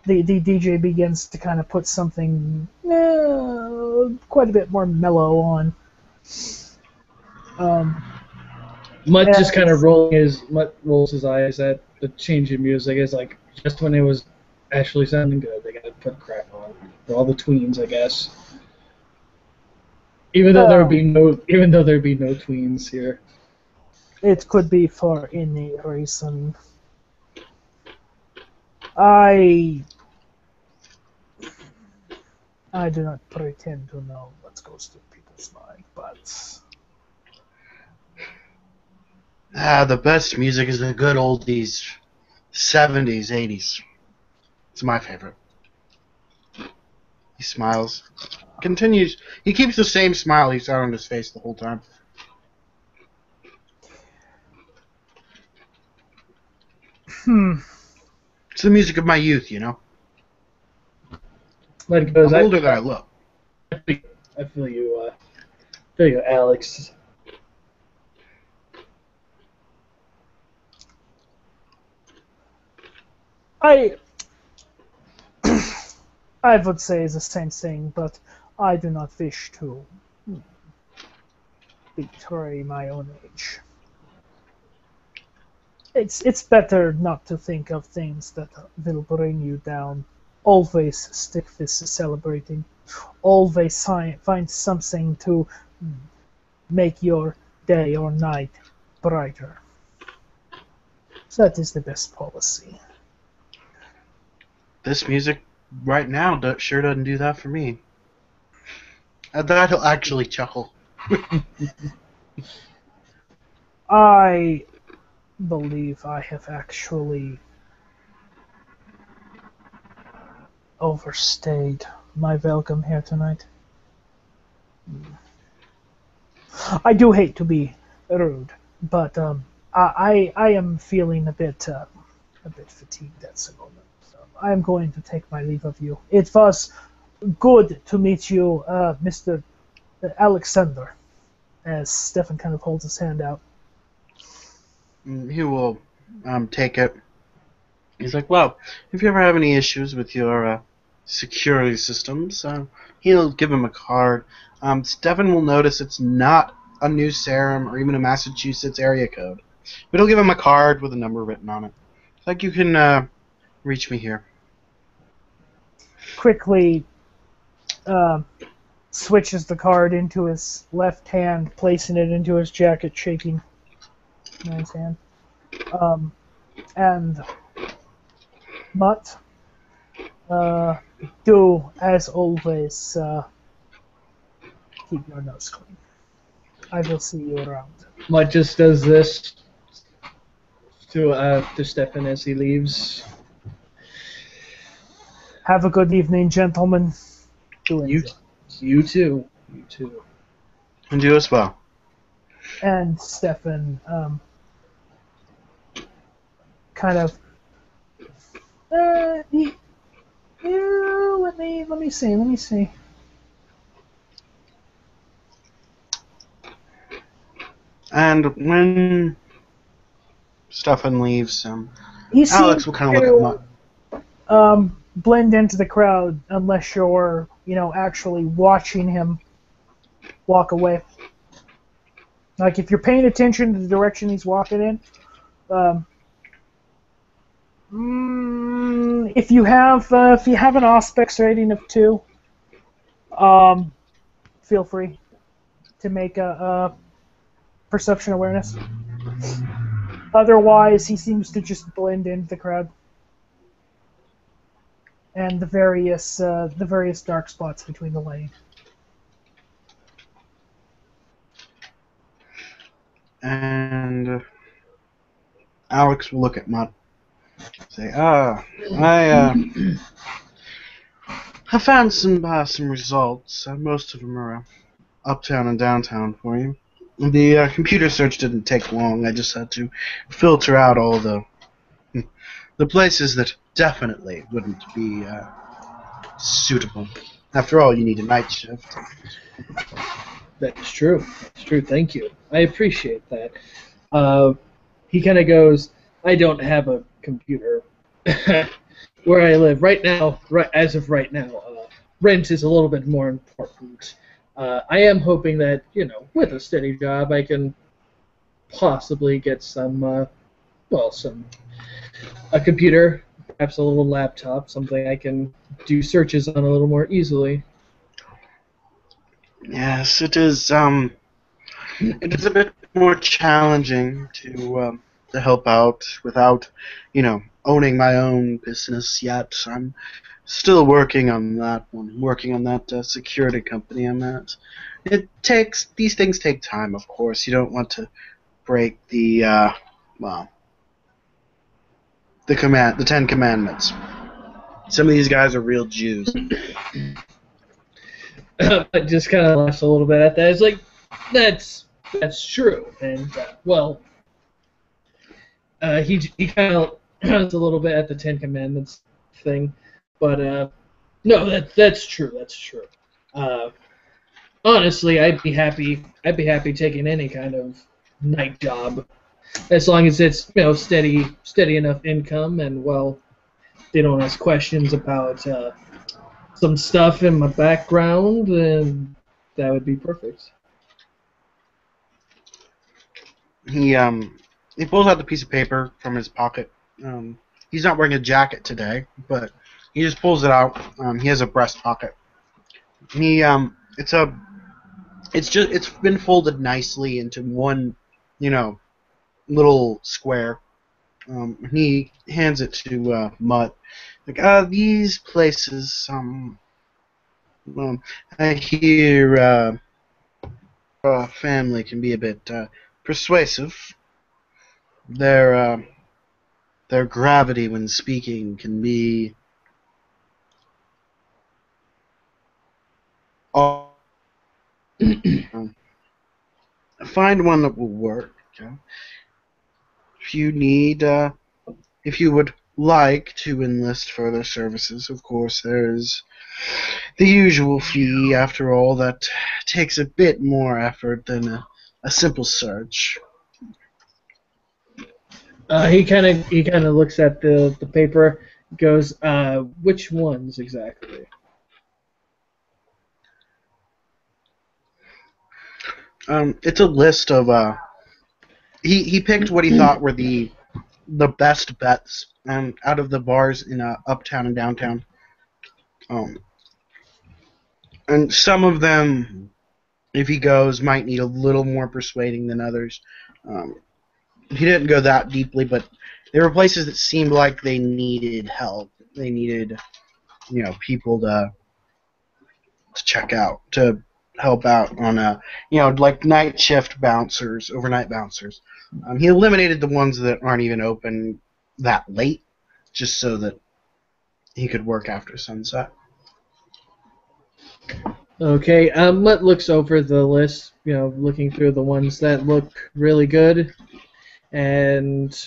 The DJ begins to kind of put something quite a bit more mellow on. Mutt just kind of rolls his eyes at the change in music. It's like just when it was actually sounding good, they gotta put crap on for all the tweens, I guess. Even though there'd be no tweens here. It could be for any reason. I do not pretend to know what goes through people's mind, but The best music is the good oldies, 70s, 80s. It's my favorite. He smiles. Continues. He keeps the same smile he's had on his face the whole time. It's the music of my youth, you know? Mutt goes, I'm older than I look. I feel you, Alex. I would say the same thing, but I do not wish to betray my own age. It's better not to think of things that will bring you down. Always stick with celebrating. Always find something to make your day or night brighter. So that is the best policy. This music right now sure doesn't do that for me. At that, he'll actually chuckle. I believe I have actually overstayed my welcome here tonight. I do hate to be rude, but I am feeling a bit fatigued at the moment. So I am going to take my leave of you. It was good to meet you, Mr. Alexander. As Stefan kind of holds his hand out. He will take it. He's like, well, if you ever have any issues with your security systems, he'll give him a card. Stefan will notice it's not a New Sarum or even a Massachusetts area code. But he'll give him a card with a number written on it. It's like, you can reach me here. Quickly switches the card into his left hand, placing it into his jacket, shaking his hand. And Mutt, do, as always, keep your nose clean. I will see you around. Mutt just does this to Stefan as he leaves. Have a good evening, gentlemen. Do enjoy. You too. You too. And you as well. And Stefan kind of let me see. And when Stefan leaves, He Alex will kind of look at Mutt. Blend into the crowd unless you're, actually watching him walk away. Like if you're paying attention to the direction he's walking in, if you have an Auspex rating of 2, feel free to make a perception awareness. Otherwise, he seems to just blend into the crowd and the various dark spots between the lighting. And Alex will look at Mutt. Say, I have found some results. Most of them are uptown and downtown for you. The computer search didn't take long. I just had to filter out all the places that definitely wouldn't be suitable. After all, you need a night shift. That's true. That's true. Thank you. I appreciate that. He kind of goes, I don't have a computer where I live right now. As of right now, rent is a little bit more important. I am hoping that, with a steady job, I can possibly get a computer, perhaps a little laptop, something I can do searches on a little more easily. Yes, it is. It is a bit more challenging to help out without, owning my own business yet. I'm still working on that one. Working on that security company I'm at. These things take time, of course. You don't want to break the the 10 Commandments. Some of these guys are real Jews. I just kind of laughed a little bit at that. It's like, that's true. And, he kind of laughs a little bit at the 10 Commandments thing. But, no, that's true. That's true. Honestly, I'd be happy taking any kind of night job, as long as it's steady enough income, and they don't ask questions about some stuff in my background, then that would be perfect. He pulls out the piece of paper from his pocket. He's not wearing a jacket today, but he just pulls it out. He has a breast pocket. It's been folded nicely into one, little square. He hands it to Mutt. Like, these places, I hear family can be a bit persuasive. Their their gravity when speaking can be find one that will work. Okay? If you need, if you would like to enlist further services, of course, there is the usual fee. After all, that takes a bit more effort than a simple search. He kind of looks at the paper, goes, which ones exactly? It's a list of he picked what he thought were the best bets out of the bars in uptown and downtown. And some of them, if he goes, might need a little more persuading than others. He didn't go that deeply, but there were places that seemed like they needed help. They needed, people to check out, to help out on like night shift bouncers, overnight bouncers. He eliminated the ones that aren't even open that late, just so that he could work after sunset. Okay, Mutt looks over the list, looking through the ones that look really good. And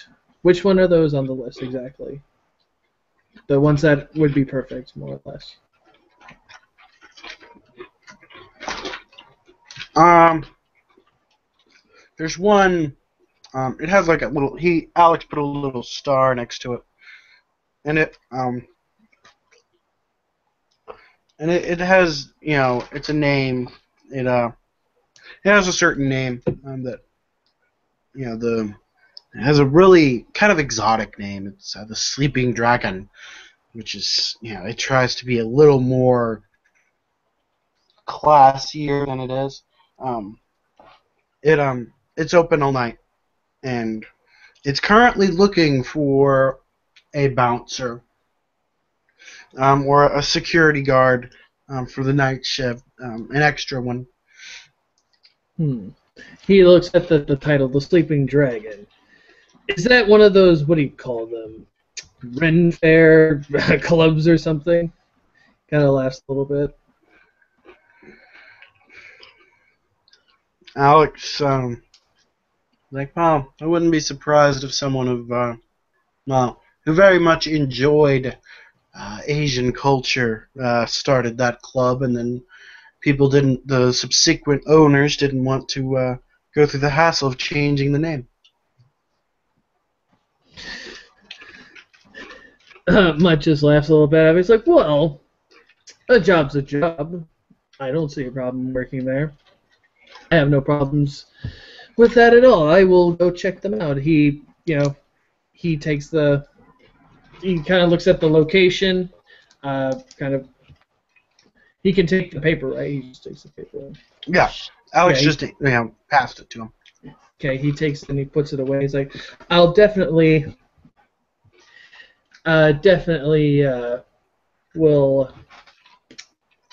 which one are those on the list exactly? The ones that would be perfect, more or less. There's one. It has like a little. Alex put a little star next to it, and it has, it's a name. It has a certain name that it has a really kind of exotic name. It's the Sleeping Dragon, which is, it tries to be a little more classier than it is. It's open all night, and it's currently looking for a bouncer or a security guard for the night shift, an extra one. He looks at the title, The Sleeping Dragon. Is that one of those, what do you call them, Ren Fair clubs or something? Kind of laughs a little bit. Alex, like, well, I wouldn't be surprised if someone who very much enjoyed Asian culture started that club, and then the subsequent owners didn't want to go through the hassle of changing the name. Mutt just laughs a little bit. He's like, well, a job's a job. I don't see a problem working there. I have no problems with that at all. I will go check them out. He takes he kind of looks at the location, he can take the paper, right? He just takes the paper. Yeah, Alex just passed it to him. Okay, he takes it and he puts it away. He's like, I'll definitely will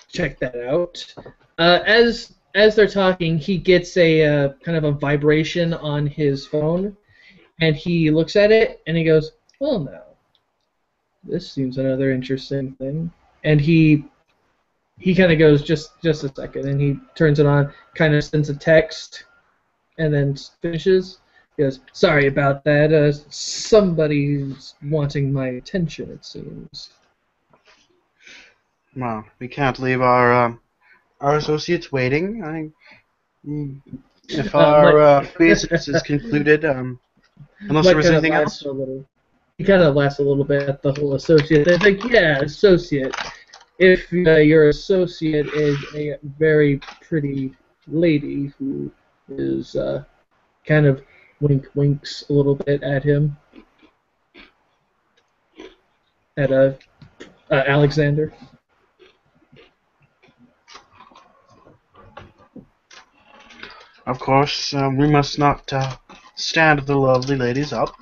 check that out. As they're talking, he gets a kind of a vibration on his phone, and he looks at it and he goes, well, now, this seems another interesting thing. And he kind of goes, just a second, and he turns it on, kind of sends a text, and then finishes. He goes, sorry about that. Somebody's wanting my attention, it seems. Well, we can't leave our associates waiting. If our business is concluded, unless there was anything else. He kind of laughs a little bit at the whole associate. They think, yeah, associate. If your associate is a very pretty lady who is kind of winks a little bit at him, at Alexander. Of course, we must not stand the lovely ladies up.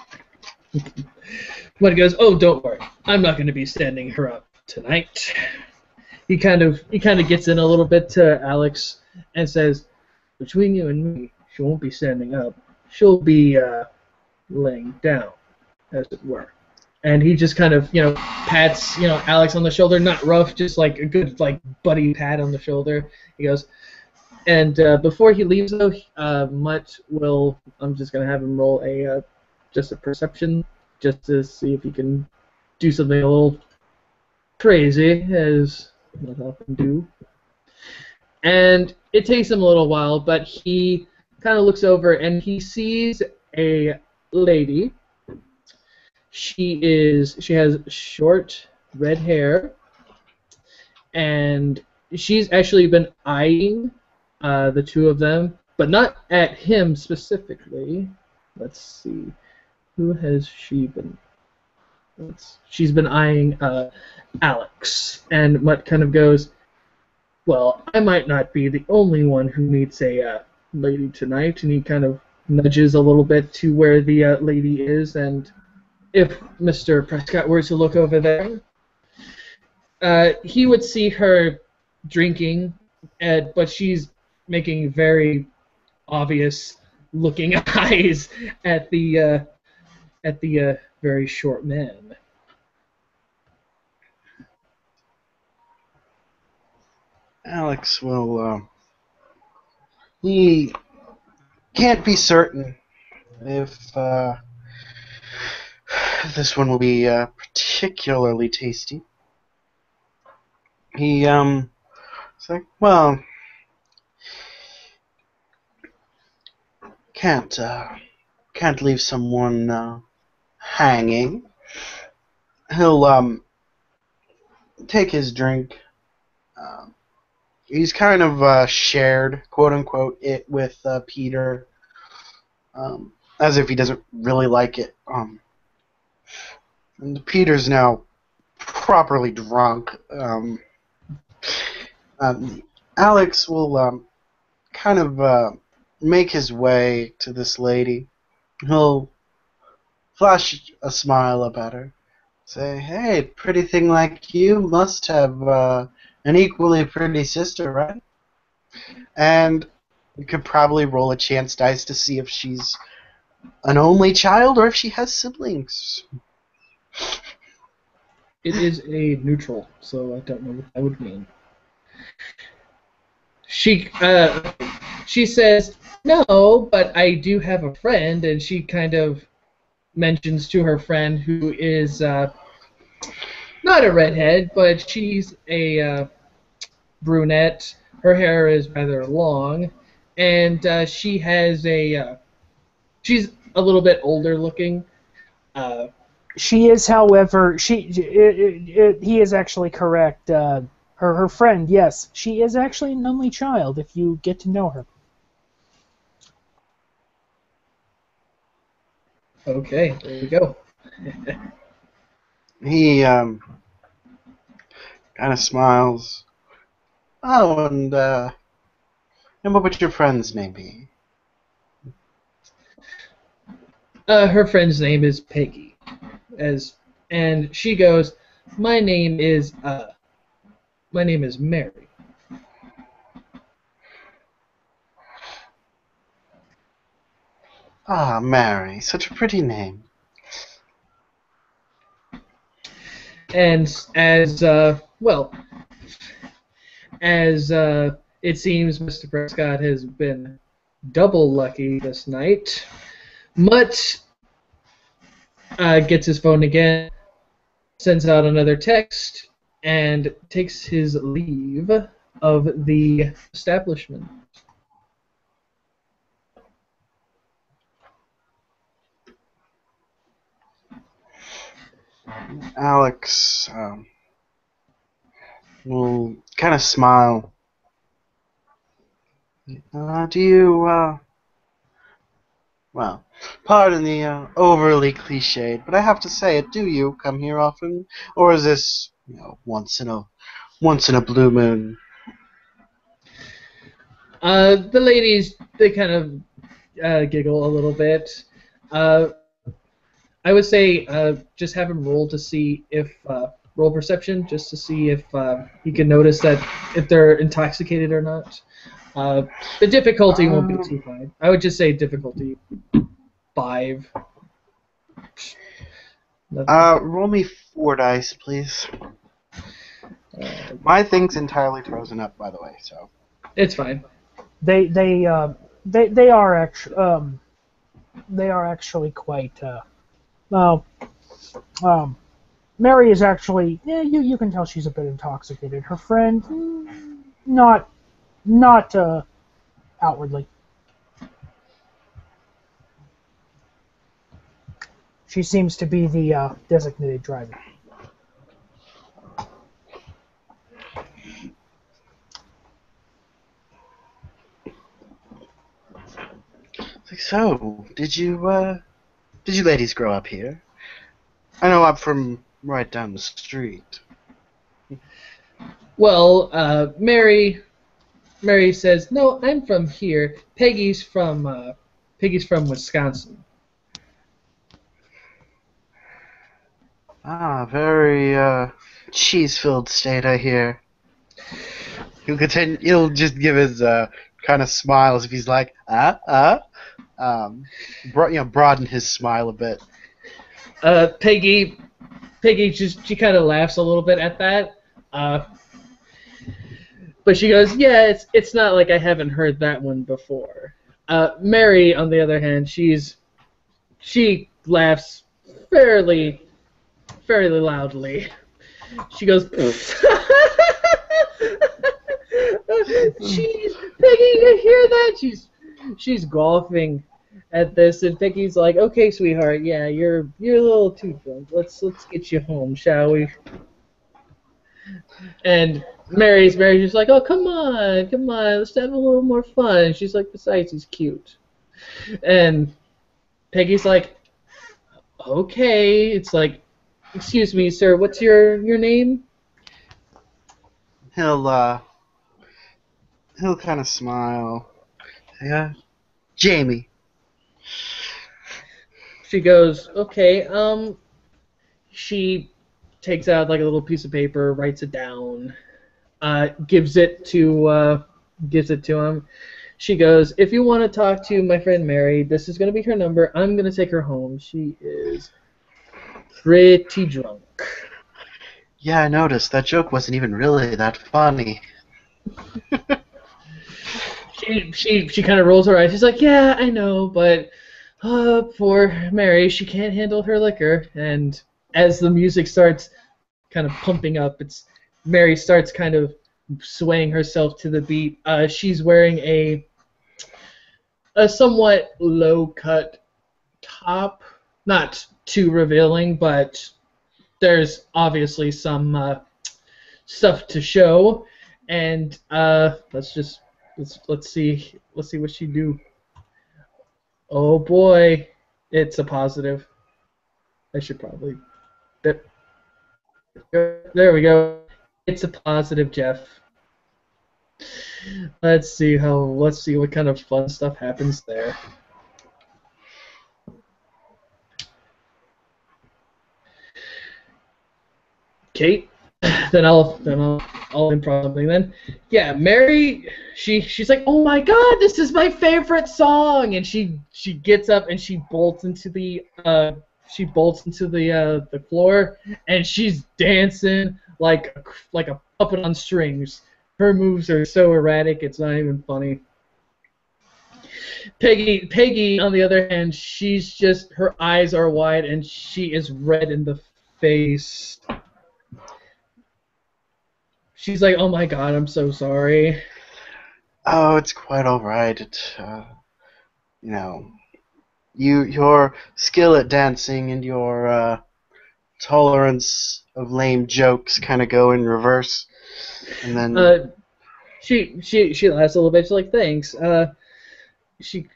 Mud goes, "Oh, don't worry. I'm not going to be standing her up tonight." He kind of gets in a little bit to Alex and says, "Between you and me, she won't be standing up. She'll be laying down, as it were." And he just kind of, pats, Alex on the shoulder, not rough, just like a good, like, buddy pat on the shoulder. He goes, and before he leaves, though, Mutt will, I'm just going to have him roll just a perception, just to see if he can do something a little crazy, as Mutt often do. And it takes him a little while, but he kind of looks over and he sees a lady. She has short red hair, and she's actually been eyeing the two of them, but not at him specifically. Let's see, who has she been? She's been eyeing Alex, and Mutt kind of goes, "Well, I might not be the only one who meets a lady tonight," and he kind of nudges a little bit to where the lady is, and if Mr. Prescott were to look over there, he would see her drinking, but she's making very obvious looking eyes at the very short man. Alex will, he can't be certain if this one will be particularly tasty. It's like, well, can't leave someone hanging. He'll take his drink. He's kind of shared, quote unquote, it with Peter, as if he doesn't really like it. And Peter's now properly drunk. Alex will kind of make his way to this lady. He'll flash a smile up at her, say, "Hey, pretty thing like you must have an equally pretty sister, right?" And you could probably roll a chance dice to see if she's an only child or if she has siblings. It is a neutral, so I don't know what that would mean. She says, "No, but I do have a friend," and she kind of mentions to her friend, who is not a redhead, but she's a brunette. Her hair is rather long, and she has she's a little bit older looking. She is, however, he is actually correct. Her friend, yes, she is actually an only child if you get to know her. Okay, there we go. He kind of smiles. Oh, and what would your friend's name be? Her friend's name is Peggy, and she goes, my name is Mary." Ah, Mary, such a pretty name. And as it seems Mr. Prescott has been double lucky this night, Mutt gets his phone again, sends out another text, and takes his leave of the establishment. Alex will kind of smile. Do you, well, pardon the overly cliched, but I have to say it, do you come here often? Or is this, once in a blue moon? The ladies, they kind of giggle a little bit. Uh, I would say just have him roll to see if roll perception, just to see if he can notice that if they're intoxicated or not. The difficulty won't be too high. I would just say difficulty 5. Roll me 4 dice, please. My thing's entirely frozen up, by the way, so. It's fine. They are actually quite well. Mary is actually, yeah, you can tell she's a bit intoxicated. Her friend, not outwardly. She seems to be the designated driver. So, did you ladies grow up here? I know I'm from right down the street. Well, Mary says, "No, I'm from here. Peggy's from Wisconsin." Ah, very cheese-filled state, I hear. He'll just give his kind of smiles if he's like, broaden his smile a bit. Peggy she kind of laughs a little bit at that. But she goes, "Yeah, it's not like I haven't heard that one before." Mary, on the other hand, she laughs fairly loudly. She goes, "Jeez, Peggy, you hear that?" She's golfing at this, and Peggy's like, "Okay, sweetheart, yeah, you're a little too drunk. Let's get you home, shall we?" And Mary's just like, "Oh, come on, let's have a little more fun." And she's like, "Besides, he's cute." And Peggy's like, "Okay." It's like, "Excuse me, sir, what's your name?" He'll kind of smile. Yeah, Jamie. She goes, "Okay." She takes out like a little piece of paper, writes it down, gives it to him. She goes, "If you want to talk to my friend Mary, this is going to be her number. I'm going to take her home. She is pretty drunk." Yeah, I noticed. That joke wasn't even really that funny. She kind of rolls her eyes. She's like, "Yeah, I know, but poor Mary, she can't handle her liquor." And as the music starts kind of pumping up, Mary starts kind of swaying herself to the beat. She's wearing a somewhat low-cut top, not too revealing, but there's obviously some stuff to show. And let's see what she do. Oh boy, it's a positive. I should probably. There we go. It's a positive, Jeff. Let's see what kind of fun stuff happens there. Kate, then I'll improv something then. Yeah, Mary, she's like, "Oh my God, this is my favorite song," and she gets up and she bolts into the floor, and she's dancing like a puppet on strings. Her moves are so erratic, it's not even funny. Peggy, on the other hand, her eyes are wide and she is red in the face. She's like, "Oh my God, I'm so sorry." Oh, it's quite all right. Your skill at dancing and your tolerance of lame jokes kind of go in reverse, and then she laughs a little bit. She's like, "Thanks." She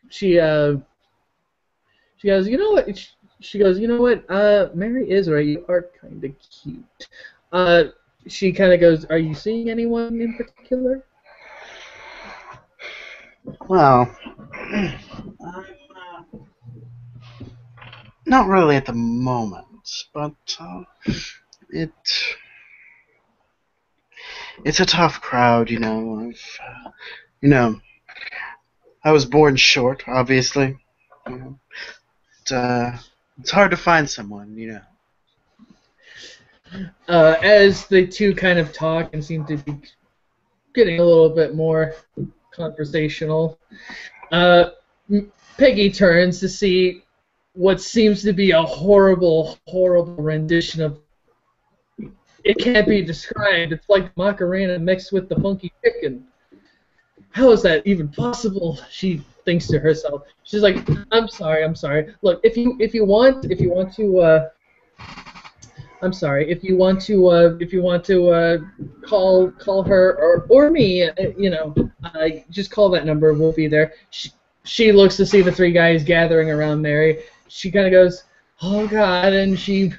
goes, "You know what?" She goes, "You know what? Mary is right. You are kind of cute." She kind of goes, "Are you seeing anyone in particular?" well, Not really at the moment, but it it's a tough crowd, you know. You know, I was born short, obviously. You know, it's hard to find someone, you know. As the two kind of talk and seem to be getting a little bit more conversational, Peggy turns to see what seems to be a horrible, horrible rendition of. It can't be described. It's like Macarena mixed with the funky chicken. How is that even possible? She thinks to herself. She's like, I'm sorry, I'm sorry. Look, if you want to call her or me, just call that number. We'll be there. She looks to see the three guys gathering around Mary. She kind of goes, oh God, and she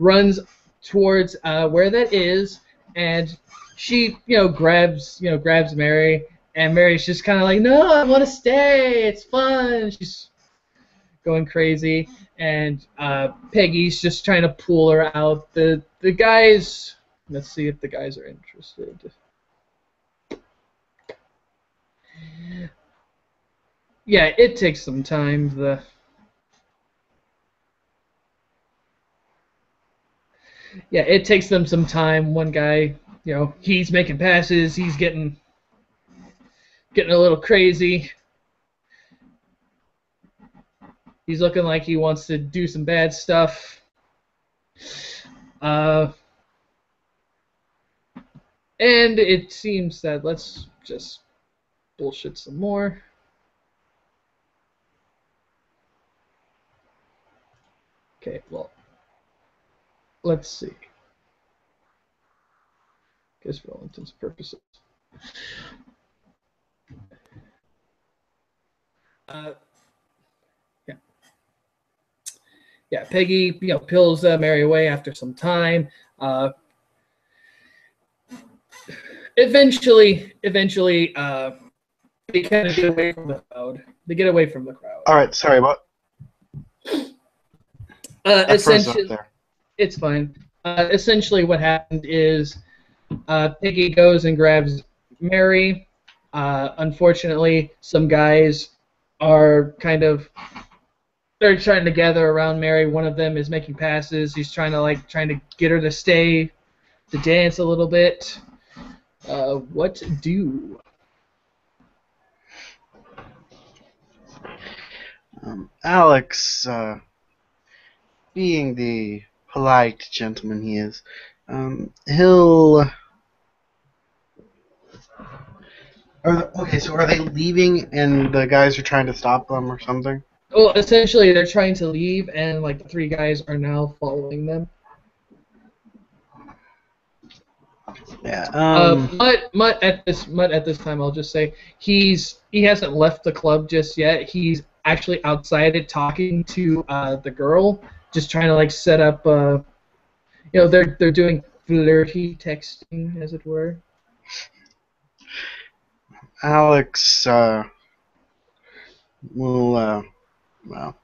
runs towards where that is, and she grabs Mary, and Mary's just kind of like, no, I want to stay. It's fun. She's going crazy, and Peggy's just trying to pull her out. The guys, let's see if the guys are interested. Yeah, it takes some time. It takes them some time. One guy, he's making passes. He's getting a little crazy. He's looking like he wants to do some bad stuff. And it seems that let's just bullshit some more. Okay, well, let's see. Guess for all intents and purposes. Yeah, Peggy, pulls Mary away after some time. Eventually, they kind of get away from the crowd. All right, sorry, what? I froze up there. It's fine. Essentially, what happened is Peggy goes and grabs Mary. Unfortunately, some guys are they're trying to gather around Mary. One of them is making passes. He's trying to get her to stay, to dance a little bit. What to do? Alex, being the polite gentleman he is, he'll... Okay, so are they leaving and the guys are trying to stop them or something? Well, essentially, they're trying to leave, and the three guys are now following them. Yeah. Mutt at this time, I'll just say he hasn't left the club just yet. He's actually outside it talking to the girl, just trying to set up. They're doing flirty texting, as it were. Alex will, well,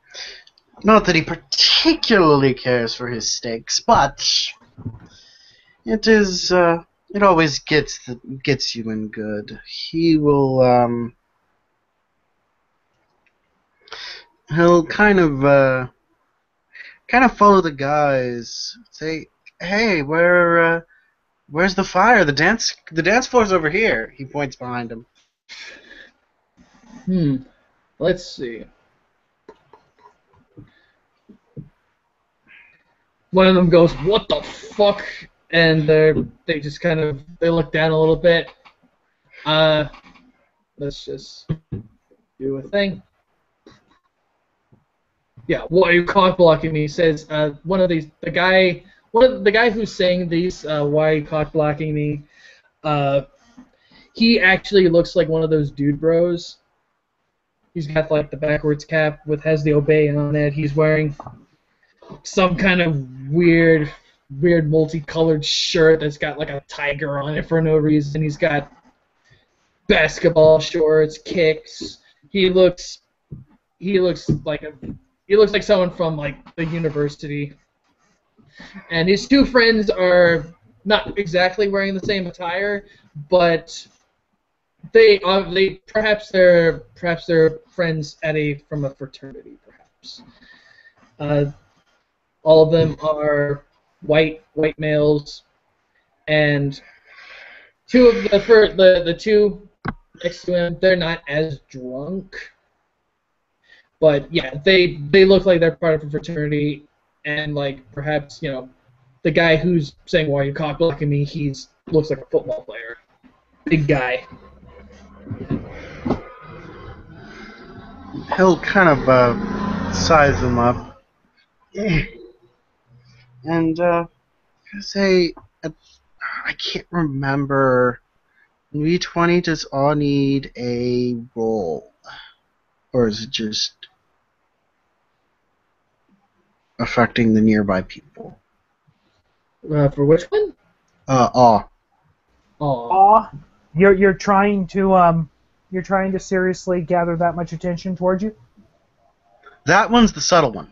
not that he particularly cares for his steaks, but it always gets you in good. He will, he'll kind of follow the guys, say, hey, where's the fire? The dance floor's over here. He points behind him. Let's see. One of them goes, "What the fuck?" And they just they look down a little bit. Let's just do a thing. Yeah, why are you cock blocking me? Says the guy who's saying these. Why are you cock blocking me? He actually looks like one of those dude bros. He's got the backwards cap has the obey on it. He's wearing some kind of weird multicolored shirt that's got a tiger on it for no reason. He's got basketball shorts, kicks. He looks like a he looks like someone from like the university. And his two friends are not exactly wearing the same attire, but they perhaps they're friends from a fraternity, perhaps. Uh, all of them are white males, and two of the two next to him, they're not as drunk, but yeah, they look like they're part of a fraternity, and like perhaps the guy who's saying why you cock blocking me, he's looks like a football player, big guy. He'll kind of size them up. And say, I can't remember. In V20, does all need a roll? Or is it just affecting the nearby people? For which one? Aw. Oh, Aw, you're trying to seriously gather that much attention towards you. That one's the subtle one.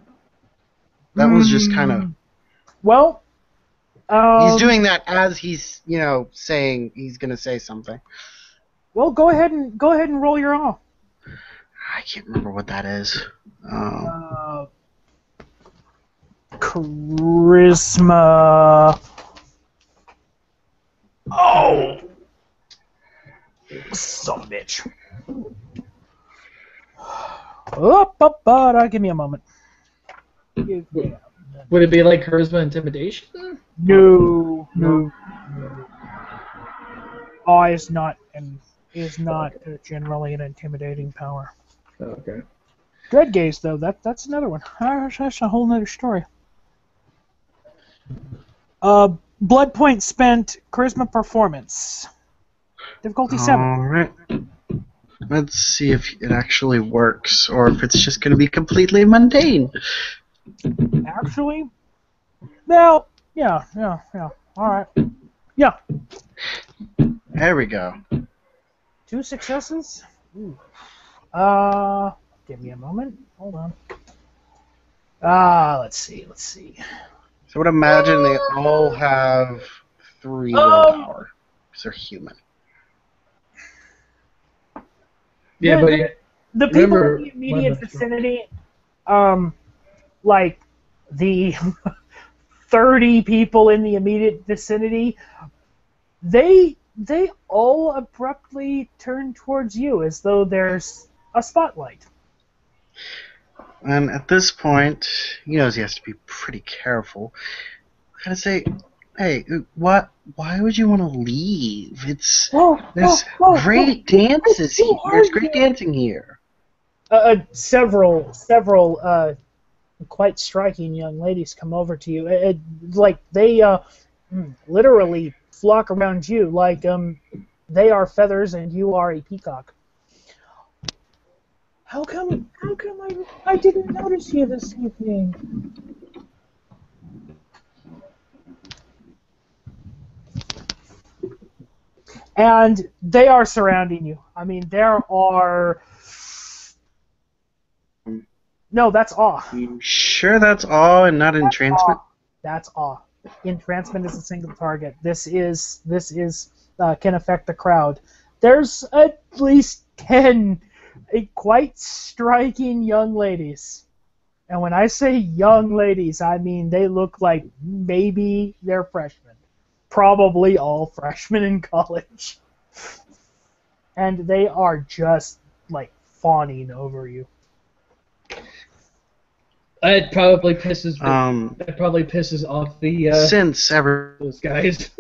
That one's just kind of... Well, He's doing that as he's, saying he's going to say something. Well, go ahead and roll your awe. I can't remember what that is. Charisma. Oh, son of a bitch. Give me a moment. would it be like charisma intimidation? No. Awe is not generally an intimidating power. Oh, okay. Dread gaze, though, that's another one. That's a whole other story. Blood point spent, charisma performance. Difficulty 7. Alright. Let's see if it actually works, or if it's just going to be completely mundane. Actually, well, yeah. Alright. Yeah. There we go. 2 successes. Ooh. Give me a moment. Hold on. Let's see. So I would imagine they all have 3 willpower, because they're human. Yeah, but the people in the immediate vicinity, like the 30 people in the immediate vicinity, they all abruptly turn towards you as though there's a spotlight. And at this point, he knows he has to be pretty careful. I'm gonna say, hey, why would you want to leave? There's great dances here. There's great dancing here. Several quite striking young ladies come over to you. Like they literally flock around you like they are feathers and you are a peacock. How come I didn't notice you this evening? And they are surrounding you. I mean, there are... No, that's awe. You sure that's awe and not entrancement? That's awe. Entrancement is a single target. This can affect the crowd. There's at least 10 quite striking young ladies. And when I say young ladies, I mean they look like maybe they're freshmen. Probably all freshmen in college. And they are just like fawning over you. That probably pisses off the since those guys.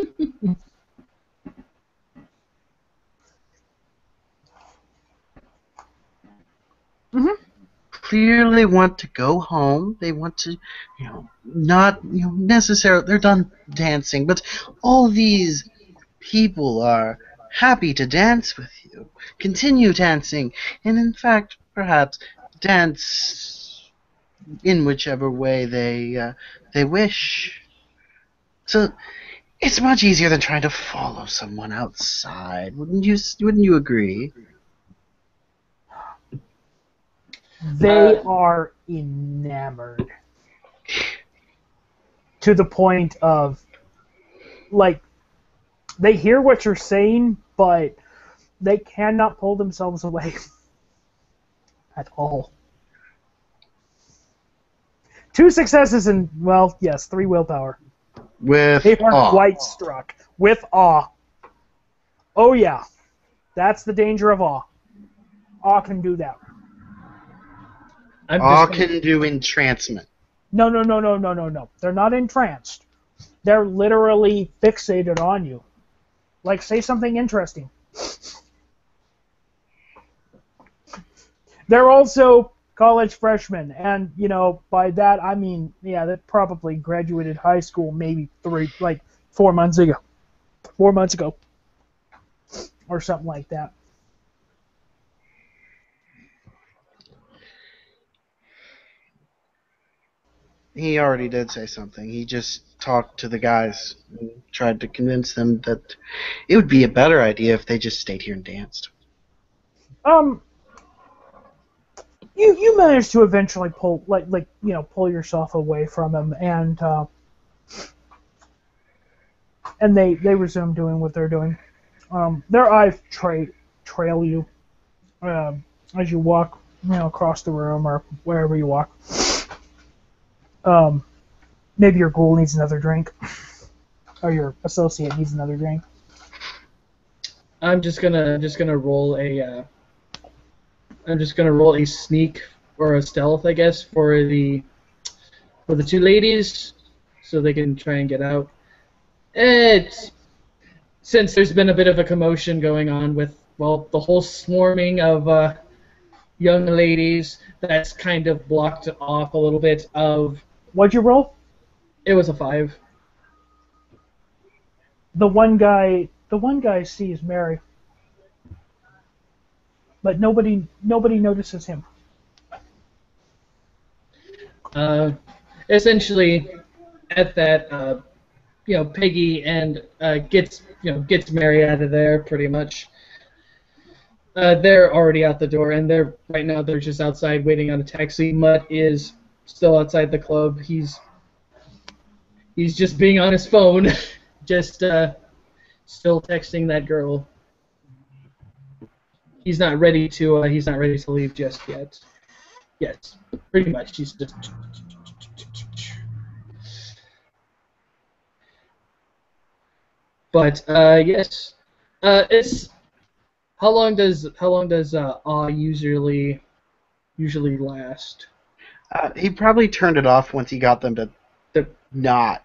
clearly want to go home. They want to, not necessarily. They're done dancing, but all these people are happy to dance with you. Continue dancing, and in fact, perhaps dance in whichever way they wish. So it's much easier than trying to follow someone outside. Wouldn't you agree? They are enamored to the point of, like, they hear what you're saying, but they cannot pull themselves away at all. 2 successes and, well, yes, 3 willpower. With They are awe. quite struck. With awe. Oh, yeah. That's the danger of awe. Awe can do that. Awe can do entrancement. No. They're not entranced. They're literally fixated on you. Like, say something interesting. They're also college freshmen, and, you know, by that I mean, yeah, they probably graduated high school maybe 4 months ago. 4 months ago. Or something like that. He already did say something. He just talked to the guys and tried to convince them that it would be a better idea if they just stayed here and danced. You managed to eventually pull pull yourself away from him, and they resume doing what they're doing. Their eyes trail you as you walk, across the room or wherever you walk. Maybe your ghoul needs another drink, or your associate needs another drink. I'm just gonna roll a. I'm just gonna roll a sneak or a stealth, I guess, for the 2 ladies, so they can try and get out. Since there's been a bit of a commotion going on with, well, the whole swarming of young ladies, that's kind of blocked off a little bit of. What'd you roll? It was a 5. The one guy sees Mary, but nobody notices him. Essentially, at that, Peggy and gets Mary out of there pretty much. They're already out the door, and they're just outside waiting on a taxi. Mutt is still outside the club. He's just being on his phone, just still texting that girl. He's not ready to leave just yet. Yes, pretty much. He's just. But yes, it's how long does awe usually last? He probably turned it off once he got them to not,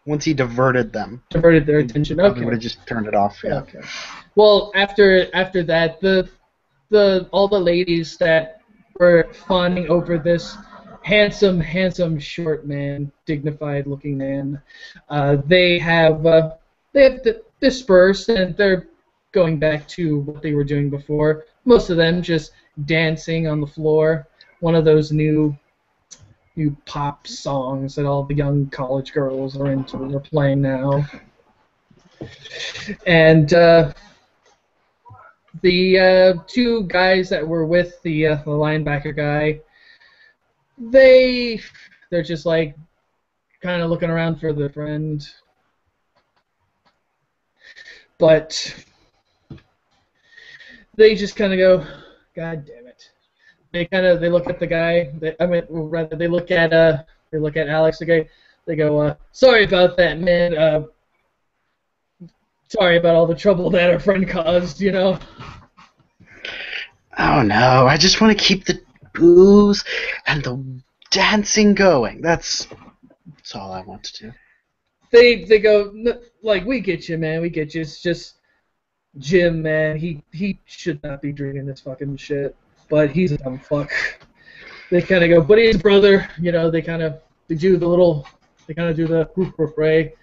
once he diverted them. Diverted their attention. Probably Okay. would have just turned it off. Yeah. Okay. Well, after that, all the ladies that were fawning over this handsome short man, dignified looking man, they have dispersed, and they're going back to what they were doing before. Most of them just dancing on the floor. One of those new pop songs that all the young college girls are into are playing now. And the 2 guys that were with the linebacker guy, they're just like kind of looking around for their friend, but they just kind of go, God damn it. They look at the guy. They look at Alex. They go, sorry about that, man. Sorry about all the trouble that our friend caused. Oh no! I just want to keep the booze and the dancing going. That's all I want to do. They go, like, we get you, man. We get you. It's just Jim, man. He should not be drinking this fucking shit. But he's a dumb fuck. They kind of go, but he's brother. They kind of do the hooray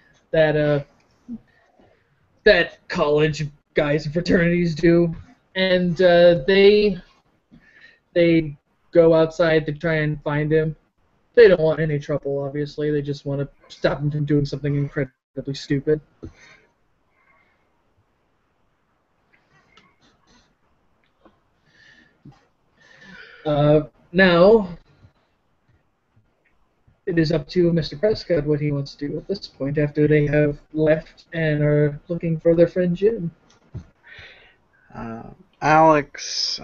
that college guys and fraternities do, and they go outside to try and find him. They don't want any trouble, obviously. They just want to stop him from doing something incredibly stupid. Now, it is up to Mr. Prescott what he wants to do at this point after they have left and are looking for their friend Jim. Alex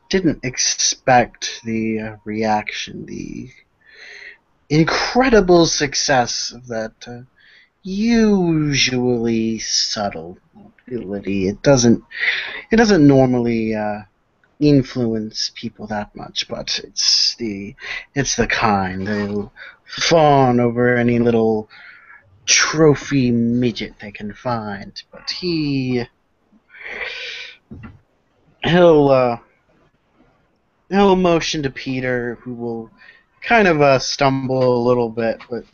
didn't expect the reaction, the incredible success of that usually subtle ability. It doesn't normally influence people that much, but it's the kind they'll fawn over any little trophy midget they can find. But he'll motion to Peter, who will kind of stumble a little bit, but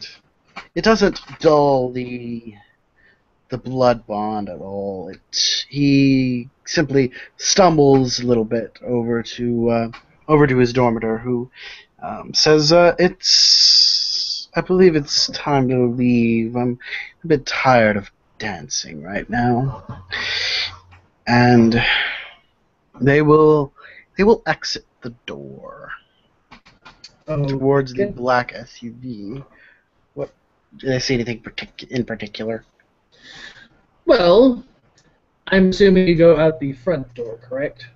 it doesn't dull the blood bond at all. He simply stumbles a little bit over to his dormitor, who says, I believe it's time to leave. I'm a bit tired of dancing right now." And they will exit the door towards the black SUV. What, did I see anything in particular? Well, I'm assuming you go out the front door, correct?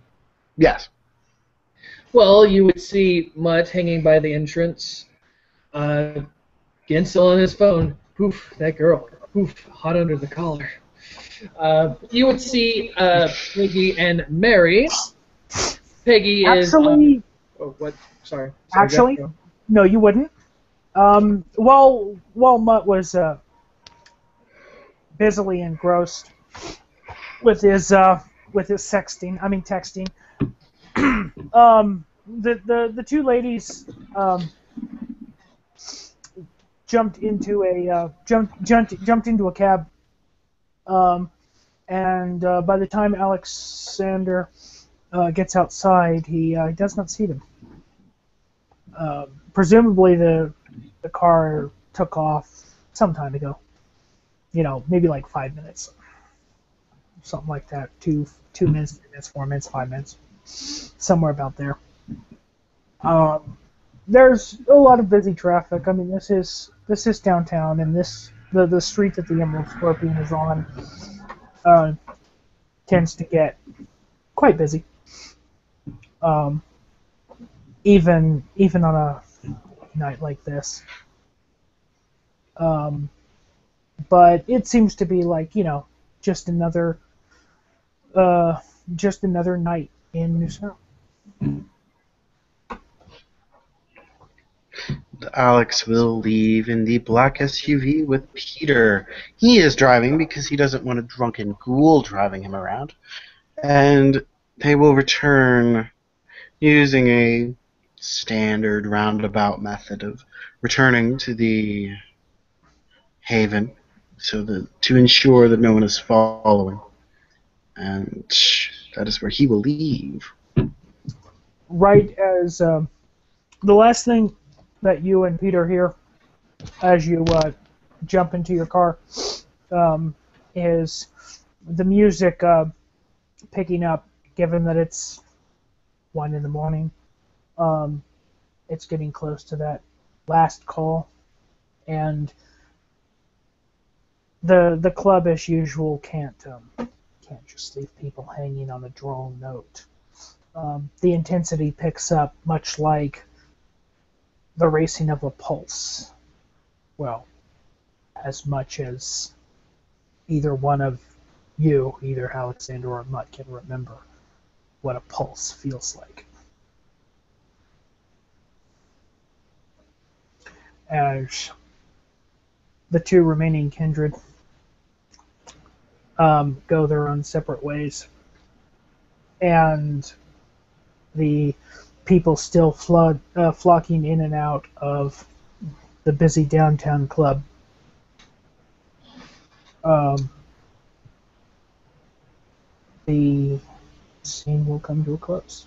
Yes. Well, you would see Mutt hanging by the entrance. Again, still on his phone. Poof, that girl. Poof, hot under the collar. You would see Peggy and Mary. Peggy Actually, is... oh, what? Sorry. Actually, no, you wouldn't. While Mutt was busily engrossed with his texting, the two ladies jumped into a cab, and by the time Alexander gets outside, he does not see them. Presumably the car took off some time ago. Maybe like 5 minutes, something like that. 2 minutes, 3 minutes, 4 minutes, 5 minutes, somewhere about there. There's a lot of busy traffic. I mean, this is downtown, and the street that the Emerald Scorpion is on tends to get quite busy. Even on a night like this. But it seems to be like, just another night in New South. Alex will leave in the black SUV with Peter. He is driving because he doesn't want a drunken ghoul driving him around. And they will return using a standard roundabout method of returning to the haven to ensure that no one is following. And that is where he will leave. Right as the last thing that you and Peter hear as you jump into your car is the music picking up, given that it's 1 in the morning. It's getting close to that last call, and the club, as usual, can't just leave people hanging on a drone note. The intensity picks up, much like the racing of a pulse. Well, as much as either one of you, either Alexander or Mutt, can remember what a pulse feels like. As the two remaining kindred go their own separate ways, and the people still flocking in and out of the busy downtown club. The scene will come to a close.